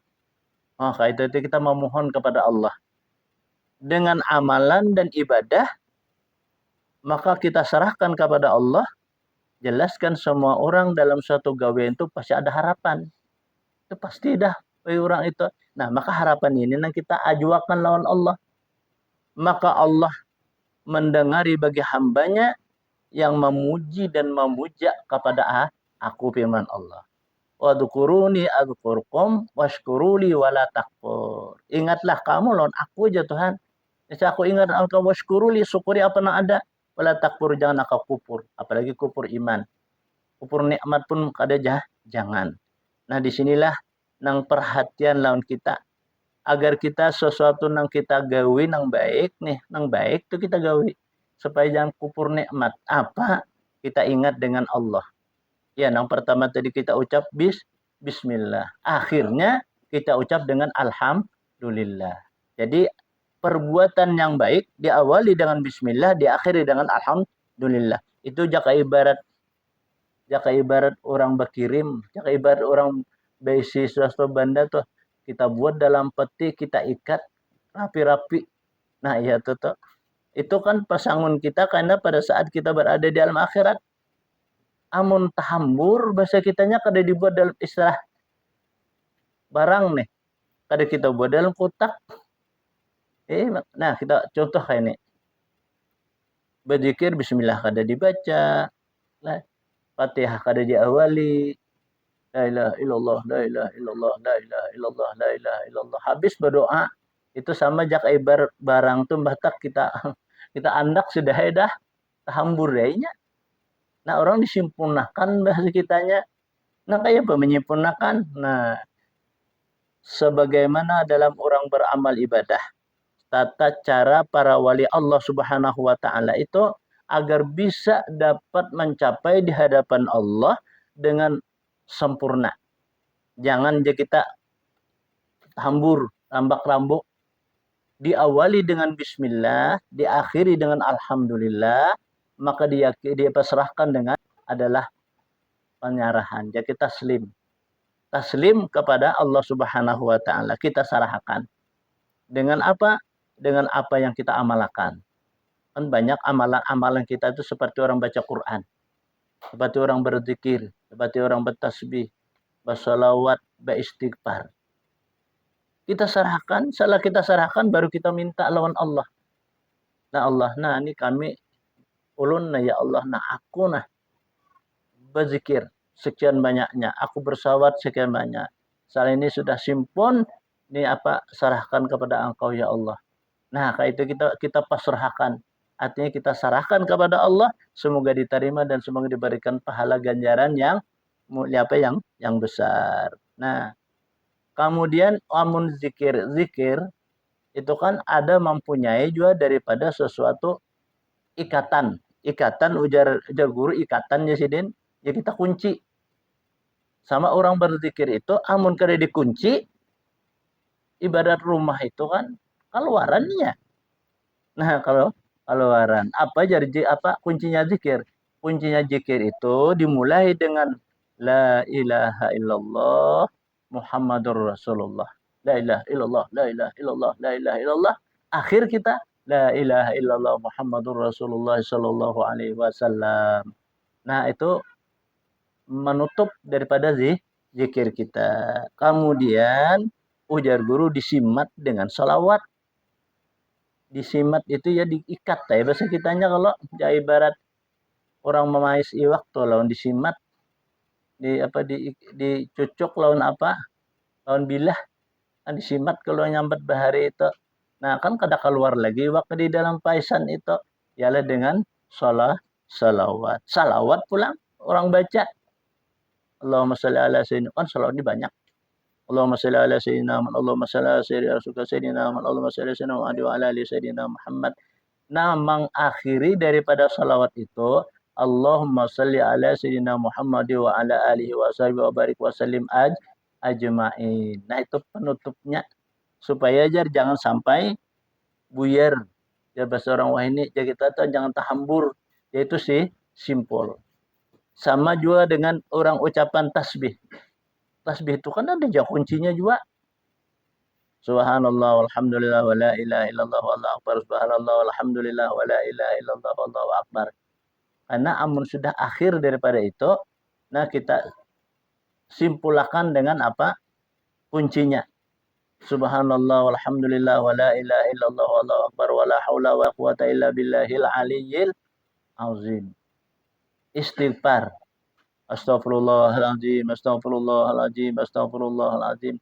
Maka itu kita memohon kepada Allah. Dengan amalan dan ibadah, maka kita serahkan kepada Allah. jelaskan semua orang dalam suatu gawean itu pasti ada harapan. Itu pasti dah orang itu. Nah, maka harapan ini yang kita ajuakan lawan Allah. Maka Allah mendengari bagi hambanya yang memuji dan memuja kepada aku, firman Allah. Wadhkuruni adzkurkum washkuruli wala takfur. Ingatlah kamu lawan aku aja Tuhan. Jadi aku ingat engkau washkuruli, syukuri apa yang ada. Wala takfur, jangan engkau kufur. Apalagi kufur iman. Kufur nikmat pun kada jangan. Nah, disinilah nang perhatian lawan kita. Agar kita sesuatu nang kita gawi nang baik nih, nang baik tuh kita gawi. Supaya jangan kufur nikmat. Apa? Kita ingat dengan Allah. Ya, yang pertama tadi kita ucap bismillah. Akhirnya kita ucap dengan alhamdulillah. Jadi perbuatan yang baik diawali dengan bismillah, diakhiri dengan alhamdulillah. Itu jaka ibarat orang berkirim, jaka ibarat orang besi sesuatu benda tuh kita buat dalam peti, kita ikat rapi-rapi. Nah, iya tuh. Itu kan pasangun kita karena pada saat kita berada di alam akhirat, amun tahambur bahasa kitanya kada dibuat dalam istilah barang nih, kada kita buat dalam kotak. Nah kita contoh kayak ini, berzikir bismillah kada dibaca, lah Fatihah kada diawali, la ilaha illallah, la ilaha illallah, la ilaha illallah, la ilaha illallah. Habis berdoa itu sama jak ibarat barang tuh batak kita kita andak sudah dah tahambur dayanya. Nah, orang disimpulkan bahasa kitanya. Nah, kayak apa menyempurnakan? Nah, sebagaimana dalam orang beramal ibadah, tata cara para wali Allah Subhanahu wa taala itu agar bisa dapat mencapai di hadapan Allah dengan sempurna. Jangan aja kita hambur, rambak rambuk. Diawali dengan bismillah, diakhiri dengan alhamdulillah, maka dia pasrahkan dengan adalah penyerahan. Jadi kita taslim kepada Allah Subhanahu wa taala. Kita serahkan. Dengan apa? Dengan apa yang kita amalkan. Kan banyak amalan-amalan kita itu seperti orang baca Quran, seperti orang berzikir, seperti orang bertasbih, bersalawat, beristighfar. Kita serahkan, setelah kita serahkan baru kita minta lawan Allah. Nah Allah, nah ini kami ulun nah ya Allah, nah aku nah berzikir sekian banyaknya, aku bersawat sekian banyak. Saat ini sudah simpon, ini apa serahkan kepada Engkau ya Allah. Nah, kayak itu kita pasrahkan. Artinya kita serahkan kepada Allah, semoga diterima dan semoga diberikan pahala ganjaran yang mulia apa yang besar. Nah, kemudian amun zikir itu kan ada mempunyai juga daripada sesuatu ikatan. Ikatan ujar guru ikatan ya sidin, ya kita kunci. Sama orang berzikir itu amun kada dikunci, ibarat rumah itu kan keluarannya. Nah, kalau keluaran apa jadi apa kuncinya zikir? Kuncinya zikir itu dimulai dengan la ilaha illallah Muhammadur Rasulullah. La ilaha illallah, la ilaha illallah, la ilaha illallah. Akhir kita la ilaha illallah Muhammadur Rasulullah sallallahu alaihi wasallam. Nah, itu menutup daripada zikir kita. Kemudian ujar guru disimat dengan salawat. Disimat itu ya diikat ya bahasa kitanya kalau ya ibarat orang memais iwak tuh lawan disimat di apa dicucuk lawan apa lawan bilah kan disimat kalau nyambat bahari itu. Nah kan kada keluar lagi iwak di dalam paisan itu ialah dengan salawat pulang orang baca Allahumma sholli ala sayyidina, kan salawat ini banyak. Allahumma sholli ala sayyidina Muhammad, Allahumma sholli ala sayyidina Muhammad, Allahumma sholli ala sayyidina Muhammad wa ala ali sayyidina Muhammad. Nah, mengakhiri daripada salawat itu Allahumma sholli ala sayyidina Muhammad wa ala alihi wa sahbihi wa barik wa sallim ajma'in. Nah, itu penutupnya supaya jangan sampai buyar. Ya bahasa orang wah ini ya kita tuh jangan tahambur. Yaitu sih simpel. Sama juga dengan orang ucapan tasbih. Tasbih itu kan ada kuncinya juga. Subhanallah walhamdulillah wa la ilaha illallah wallahu akbar. Subhanallah walhamdulillah wa la ilaha illallah wallahu akbar. Karena amun sudah akhir daripada itu, nah kita simpulkan dengan apa? Kuncinya. Subhanallah walhamdulillah wa la ilaha illallah wallahu akbar wa la haula wa quwata illa billahil aliyyil azim. Istighfar. Astagfirullahaladzim, astagfirullahaladzim, astagfirullahaladzim.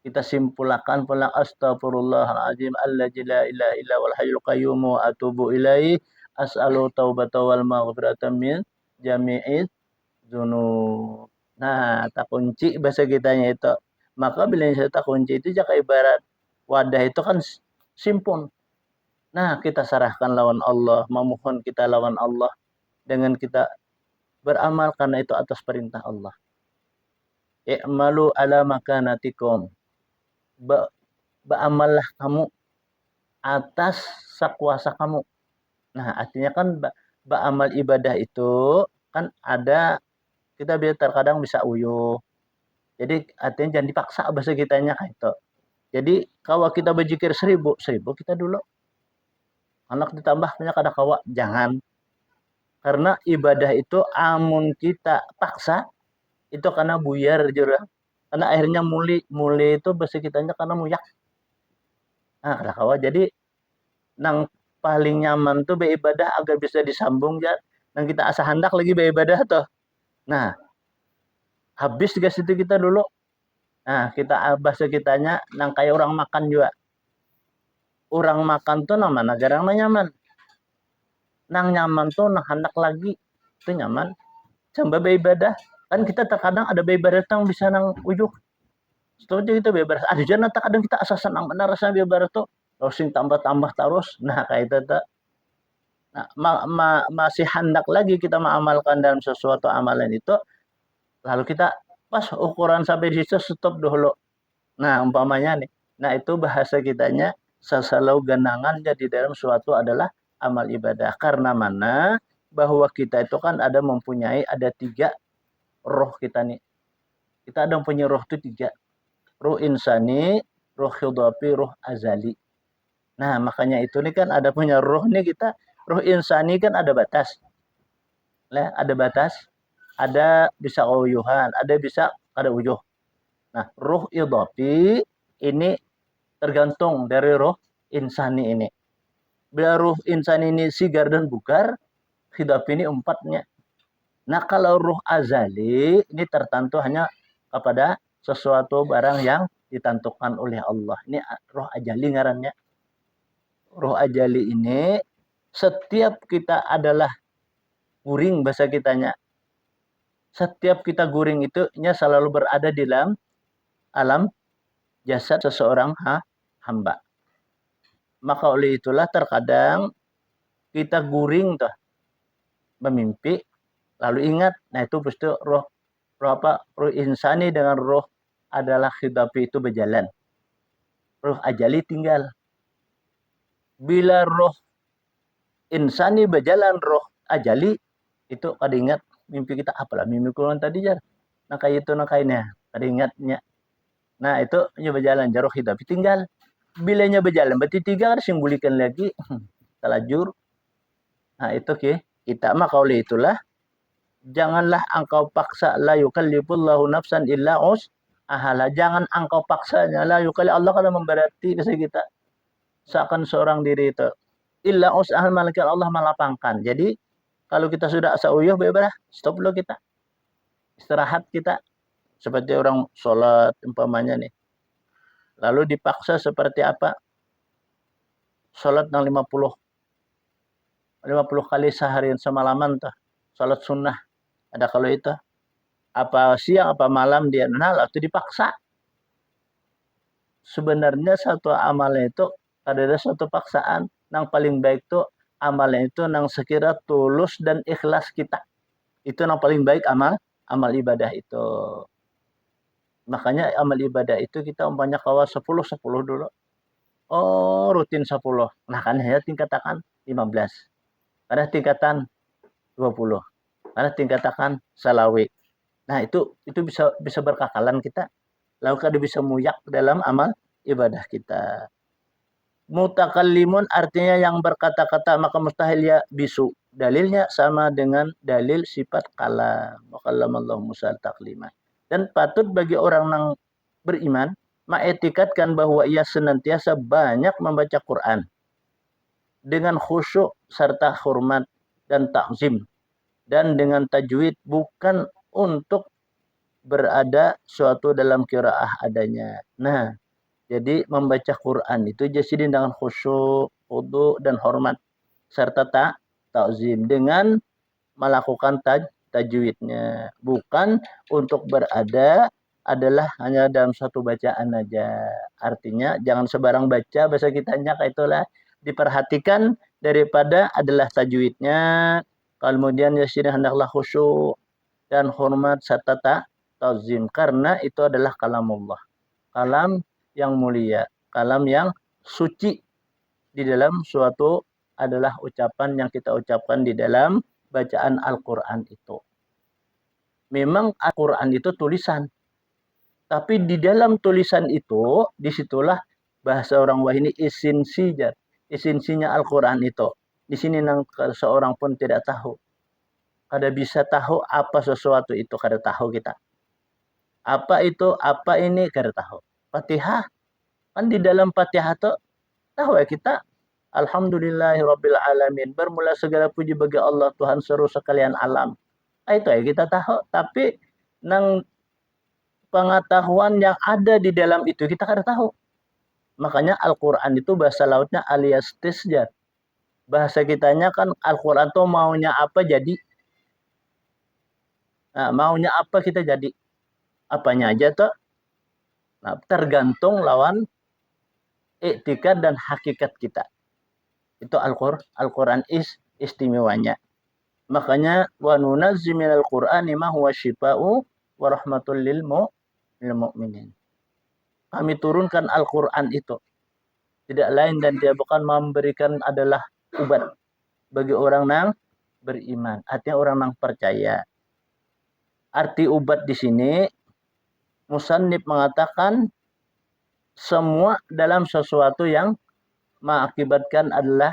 Kita simpulkan pula astagfirullahaladzim allazi la ilaha illa wal hayyul qayyum wa atubu ilaihi as'alu taubata wal maghfirata min jami'id dzunub. Nah, tak kunci bahasa kitanya itu. Maka bila saya tak kunci itu jaka ibarat wadah itu kan simpon. Nah, kita serahkan lawan Allah, memohon kita lawan Allah dengan kita beramal karena itu atas perintah Allah. I'malu ala makanatikum. Beramallah kamu atas sekuasa kamu. Nah, artinya kan beramal ibadah itu kan ada, kita terkadang bisa uyuh. Jadi artinya jangan dipaksa bahasa kitanya kayak itu. Jadi kalau kita berzikir 1000 kita dulu. Anak ditambah banyak ada kawa, jangan. Karena ibadah itu amun kita paksa itu karena buyar jurang. Karena akhirnya muli itu bahasa kitanya karena muyak. Nah, kada kawa. Jadi nang paling nyaman tuh beribadah agar bisa disambung ya. Nang kita asa hendak lagi beribadah tuh. Nah, habis gas itu kita dulu. Nah, kita bahasa kitanya nang kayak orang makan juga. Orang makan tuh nama garang nyaman. Nang nyaman tuh nang hendak lagi itu nyaman. Coba beribadah. Kan kita terkadang ada beribadah yang bisa nang ujung. Setelah kita beribadah. Ada juga kadang kita asa senang benar rasa beribadah tuh. Terus tambah-tambah terus. Nah, kayak itu tuh. Nah, masih hendak lagi kita mengamalkan dalam sesuatu amalan itu, lalu kita pas ukuran sampai di situ stop dulu. Nah, umpamanya nih, nah itu bahasa kitanya sesalau genangan jadi dalam suatu adalah amal ibadah. Karena mana? Bahwa kita itu kan ada 3 roh kita nih. Kita ada punya roh itu 3. Roh insani, roh khidapi, roh azali. Nah, makanya itu nih kan ada punya roh nih kita. Roh insani kan ada batas. Ada batas. Ada bisa uyuhan, ada bisa kada uyuh. Nah, roh idhafi ini tergantung dari roh insani ini. Bila roh insani ini sigar dan bugar, khidaf ini 4-nya. Nah, kalau roh azali ini tertentu hanya kepada sesuatu barang yang ditentukan oleh Allah. Ini roh ajali ngarannya. Roh ajali ini setiap kita adalah guring bahasa kitanya. Setiap kita guring itu selalu berada di dalam alam jasad seseorang hamba. Maka oleh itulah terkadang kita guring tuh memimpi, lalu ingat, nah itu pasti roh insani dengan roh adalah khidapi itu berjalan. Roh ajali tinggal. Bila roh insani berjalan, roh ajali itu kada ingat mimpi kita apalah mimpi kulon tadi jar. Nah kayak itu nakainya, kada ingatnya. Nah itu berjalan jaroh hidup tinggal. Bilanya berjalan berarti 3 harus simbulikan lagi telajur. Nah itu kita maka oleh itulah janganlah engkau paksa la yukallifullahu nafsan illa ahala. Jangan engkau paksanya la yukalli Allah kada memberati bisa kita. Seakan seorang diri itu illa ahal malaikat Allah melapangkan. Jadi kalau kita sudah asa uyuh bebas stop dulu kita. Istirahat kita. Seperti orang sholat umpamanya nih. Lalu dipaksa seperti apa? Sholat 50 kali seharian semalaman tuh. Sholat sunnah. Ada kalau itu. Apa siang apa malam dia. Nah itu dipaksa. Sebenarnya satu amalnya itu ada satu paksaan. Yang paling baik tuh amalnya itu yang sekira tulus dan ikhlas kita. Itu yang paling baik amal ibadah itu. Makanya amal ibadah itu kita umpamanya kawa 10 dulu. Oh, rutin 10. Nah, kan hanya tingkatakan 15. Ada tingkatan 20. Ada tingkatakan salawi. Nah, itu bisa berkakalan kita. Lalu kada bisa muyak dalam amal ibadah kita. Mutakallimun artinya yang berkata-kata maka mustahil ya bisu. dalilnya sama dengan dalil sifat kalam. Wa kallamallahu Musa taklima. Dan patut bagi orang yang beriman mengetikatkan bahwa ia senantiasa banyak membaca Quran dengan khusyuk serta hormat dan takzim dan dengan tajwid, bukan untuk berada suatu dalam qiraah adanya. Nah, jadi membaca Quran itu jadi dengan khusyuk, khudu dan hormat serta takzim dengan melakukan tajwidnya, bukan untuk berada adalah hanya dalam satu bacaan aja. Artinya jangan sebarang baca bahasa kitanya, kayak itulah diperhatikan daripada adalah tajwidnya. Kemudian ya sini hendaklah khusyuk dan hormat serta ta'zim karena itu adalah kalamullah. Kalam yang mulia, kalam yang suci di dalam suatu adalah ucapan yang kita ucapkan di dalam bacaan Al-Qur'an itu. Memang Al-Qur'an itu tulisan, tapi di dalam tulisan itu disitulah bahasa orang wah ini esensinya Al-Qur'an itu. Di sini seorang pun tidak tahu. Kada bisa tahu apa sesuatu itu, kada tahu kita. Apa itu, apa ini, kada tahu. Fatihah, kan di dalam Fatihah itu tahu ya kita. Alhamdulillahirabbil alamin. Bermula segala puji bagi Allah Tuhan seru sekalian alam. Itu ya kita tahu, tapi nang pengetahuan yang ada di dalam itu kita kada tahu. Makanya Al-Qur'an itu bahasa lautnya alias tisjat. Bahasa kitanya kan Al-Qur'an tuh maunya apa jadi. Nah, maunya apa kita jadi. Apanya aja tuh. Nah, tergantung lawan iktikad dan hakikat kita. Itu Al-Qur'an istimewanya. Makanya wa nunazzilu minal Qur'ani ma huwa syifaa'u wa rahmatul lil mu'minin. Kami turunkan Al-Qur'an itu tidak lain dan dia bukan memberikan adalah obat bagi orang yang beriman. Artinya orang yang percaya. Arti obat di sini musannif mengatakan semua dalam sesuatu yang mengakibatkan adalah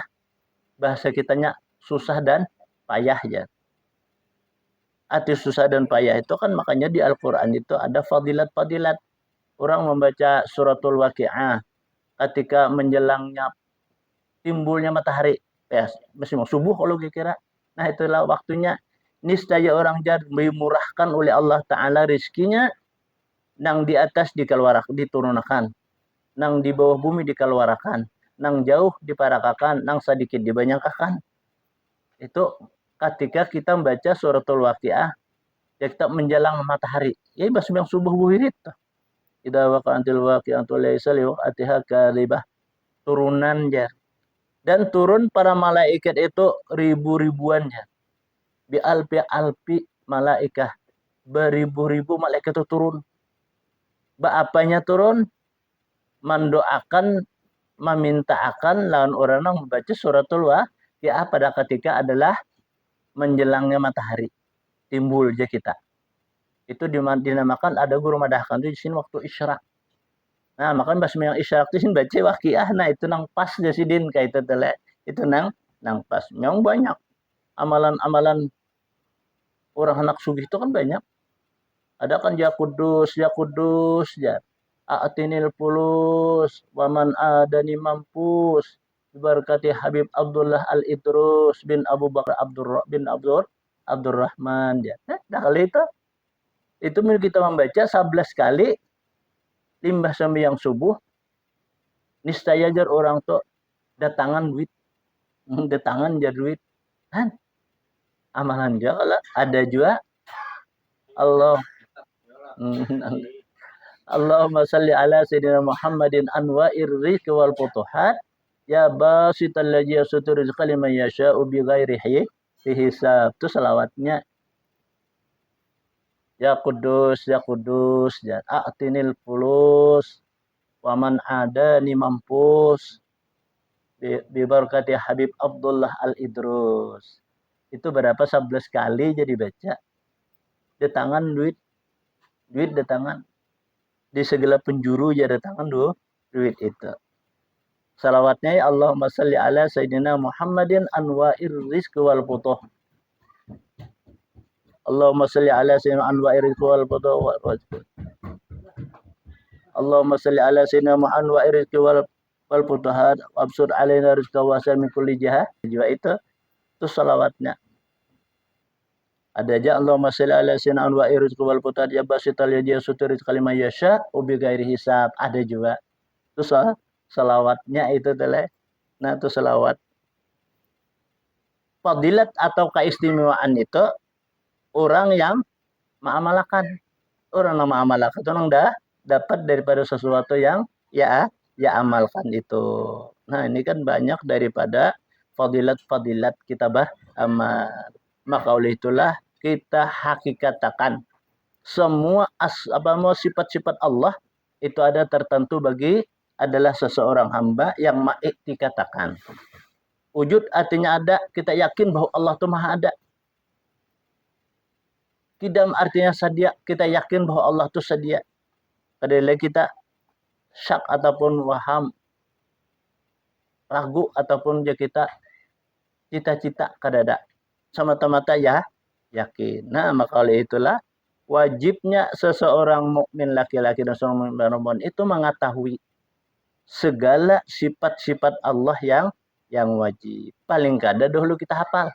bahasa kitanya susah dan payah ya. Arti susah dan payah itu kan makanya di Al-Qur'an itu ada fadilat-fadilat. Orang membaca suratul Waqiah ketika menjelangnya timbulnya matahari. Ya, masih mau subuh kalau kira. Nah, itulah waktunya. Niscaya orang jad dimurahkan oleh Allah Ta'ala rizkinya nang di atas diturunkan, nang di bawah bumi dikeluarkan, nang jauh diparakakan, nang sedikit dibanyakan. Itu ketika kita membaca suratul Waqiah, ya kita menjelang matahari. Ya bahasa yang subuh buhirit. Idza waqa'atil waqi'atu laysa liwaqatiha kadhibah. Turunan ya. Dan turun para malaikat itu ribu-ribuannya. Bi alpi malaikah. Beribu-ribu malaikat itu turun. Apanya turun? Mendoakan, memintakan lawan orang yang membaca suratul Waqiah pada ketika adalah menjelangnya matahari. Timbul aja kita. Itu dinamakan ada guru madahkan itu di sini waktu isyraq. Nah, makanya pas yang isyraq itu sini baca Waqiah. Nah, itu nang pas jasidin kayak itu tele. Itu nang pas. Memang banyak amalan-amalan orang anak sugih itu kan banyak. Ada kan ya kudus ya. A'tinil pulus waman adani mampus berkati Habib Abdullah Al-Idrus bin Abu Bakar Abdurrahman ya. Nah, kali itu kita membaca 11 kali limbah sampai yang subuh niscaya jar orang tuh datangan duit jar duit kan amalan juga kalau ada juga Allah Allahumma salli ala sayyidina Muhammadin anwa'ir rizqi wal futuhat ya basital ladzi yasutu rizqa liman yasha'u bi ghairi hisab. Itu selawatnya ya kudus ya a'tinil fulus waman adani mampus bi barakati Habib Abdullah Al-Idrus. Itu berapa 11 kali jadi baca. Di tangan duit di tangan di segala penjuru ya datangan duit itu. Salawatnya ya Allahumma salli ala Sayyidina Muhammadin anwa'ir rizq wal futuh. Allahumma salli ala Sayyidina anwa'ir rizq wal futuh. Allahumma salli ala Sayyidina Muhammad anwa'ir rizq wal futuhat wabsur alaina rizqa wasan min kulli jihah. Juga itu salawatnya. Ada aja Allahumma shalli ala sayyidina anwa'ir rizqi wal futuhat ya basital yadi sutur kalimah yasha ubi gairi hisab. Ada juga. Itu salawatnya itu tele. Nah, itu salawat. Fadilat atau keistimewaan itu orang yang mengamalkan. Orang yang mengamalkan itu orang dah dapat daripada sesuatu yang ya amalkan itu. Nah, ini kan banyak daripada fadilat-fadilat kita beramal. Maka oleh itulah kita hakikatakan semua sifat-sifat Allah itu ada tertentu bagi adalah seseorang hamba yang ma'iktikatakan. Wujud artinya ada, kita yakin bahwa Allah itu maha ada. Kidam artinya sedia, kita yakin bahwa Allah itu sedia. Kadang kita syak ataupun waham, ragu ataupun kita cita-cita kadada. Semata-mata ya yakin. Nah, maka oleh itulah wajibnya seseorang mukmin laki-laki dan seorang mukmin perempuan itu mengetahui segala sifat-sifat Allah yang wajib. Paling kada dahulu kita hafal.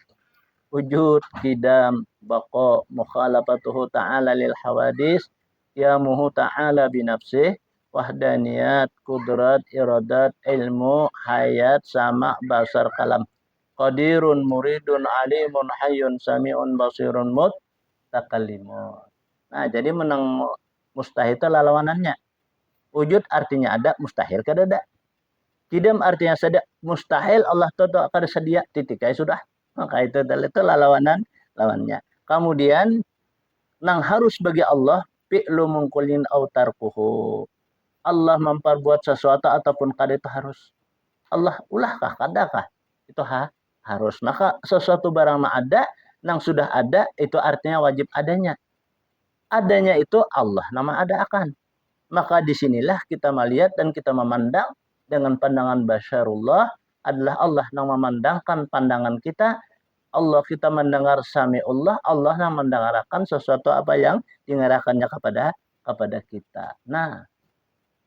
Wujud, qidam, baqa, mukhalafatuhu ta'ala lil hawadis, yamuhu ta'ala binafsih, wahdaniyat, kudrat, iradat, ilmu, hayat, sama, basar, kalam. Qadirun, muridun, alimun, hayyun, sami'un, basirun, mutakallimun. Nah, jadi menang mustahil itu lawanannya. Wujud artinya ada, mustahil kada ada. Qidam artinya sedia, mustahil Allah itu akan sedia, titik ya sudah. Maka itu lawannya. Kemudian nang harus bagi Allah fi'lu mungkulin au tarkuhu. Allah memperbuat sesuatu ataupun kada itu harus. Allah ulahkah kadakah? Itu harus. Maka sesuatu barang ada, nang sudah ada itu artinya wajib adanya. Adanya itu Allah nama ada akan. Maka disinilah kita melihat dan kita memandang dengan pandangan basyarullah adalah Allah yang memandangkan pandangan kita. Allah kita mendengar sami'ullah, Allah yang mendengarkan sesuatu apa yang diarahkannya kepada kita. Nah,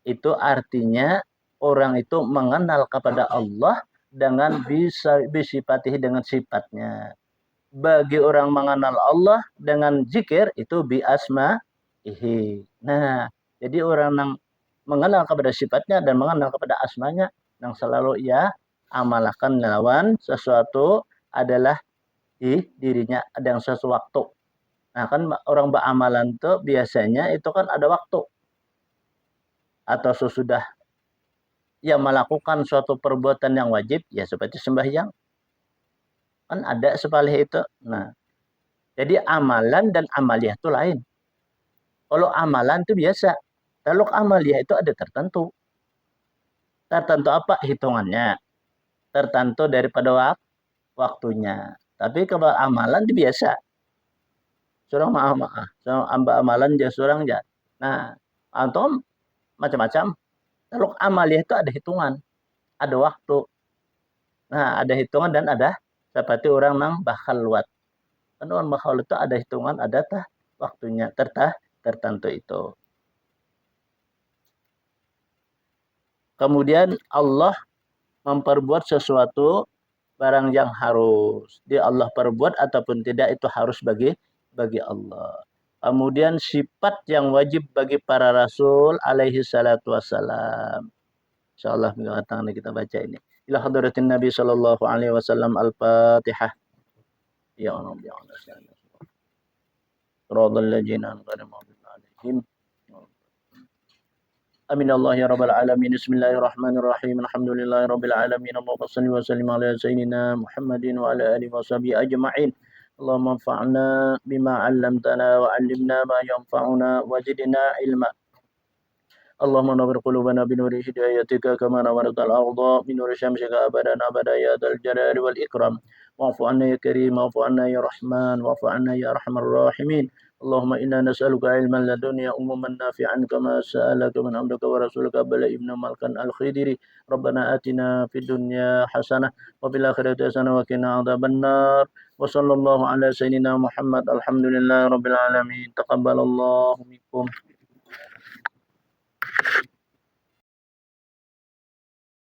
itu artinya orang itu mengenal kepada Allah dengan bisa disifatihi dengan sifatnya. Bagi orang mengenal Allah dengan zikir itu bi asma'ihi. Nah, jadi orang yang mengenal kepada sifatnya dan mengenal kepada asmanya yang selalu ia amalkan lawan sesuatu adalah di dirinya ada yang sesuatu. Nah, kan orang beramalan tuh biasanya itu kan ada waktu atau sesudah yang melakukan suatu perbuatan yang wajib ya seperti sembahyang kan ada sepalih itu. Nah, jadi amalan dan amaliyah itu lain. Kalau amalan itu biasa. Kalau amaliyah itu ada tertentu. Tertentu apa hitungannya? Tertentu daripada waktunya. Tapi kalau amalan itu biasa. Surang maaf. Surang amba amalan ja surang ja. Nah, atau macam-macam. Kalau amaliyah itu ada hitungan. Ada waktu. Nah, ada hitungan dan ada seperti orang nang bakal luat. Kan orang bakal itu ada hitungan, ada waktunya tertentu itu. Kemudian Allah memperbuat sesuatu barang yang harus. Dia Allah perbuat ataupun tidak itu harus bagi Allah. Kemudian sifat yang wajib bagi para rasul alaihi salatu wassalam. Insyaallah minggu datang kita baca ini. Ila hadratin Nabi sallallahu alaihi wasallam al-Fatihah. Ya Allah ya Allah. Radhal ladzina an'amta alaihim. Amin Allah ya rabbal alamin. Bismillahirrahmanirrahim. Alhamdulillahi rabbil alamin. Allahumma shalli wa sallim ala sayyidina Muhammadin wa ala alihi wa sahbihi ajma'in. Allahumma anfa'na bima 'allamtana wa 'allimna ma yanfa'una wa zidna ilma. Allahumma nawwir qulubana bi nuri hidayatika kama nawwartal arda bi nuri syamsika abadan abada ya dzal jalali wal ikram. واعف عنا يا كريم، واعف عنا يا رحمن، واعف عنا يا أرحم الراحمين. اللهم إنا نسألك علما لدنيا أمما نافعا كما سألك من عبدك ورسولك بل ابن ملكا الخدري. ربنا آتنا في الدنيا حسنة وفي الآخرة حسنة وقنا عذاب النار. وصلى الله على سيدنا محمد. الحمد لله رب العالمين. تقبل الله منكم.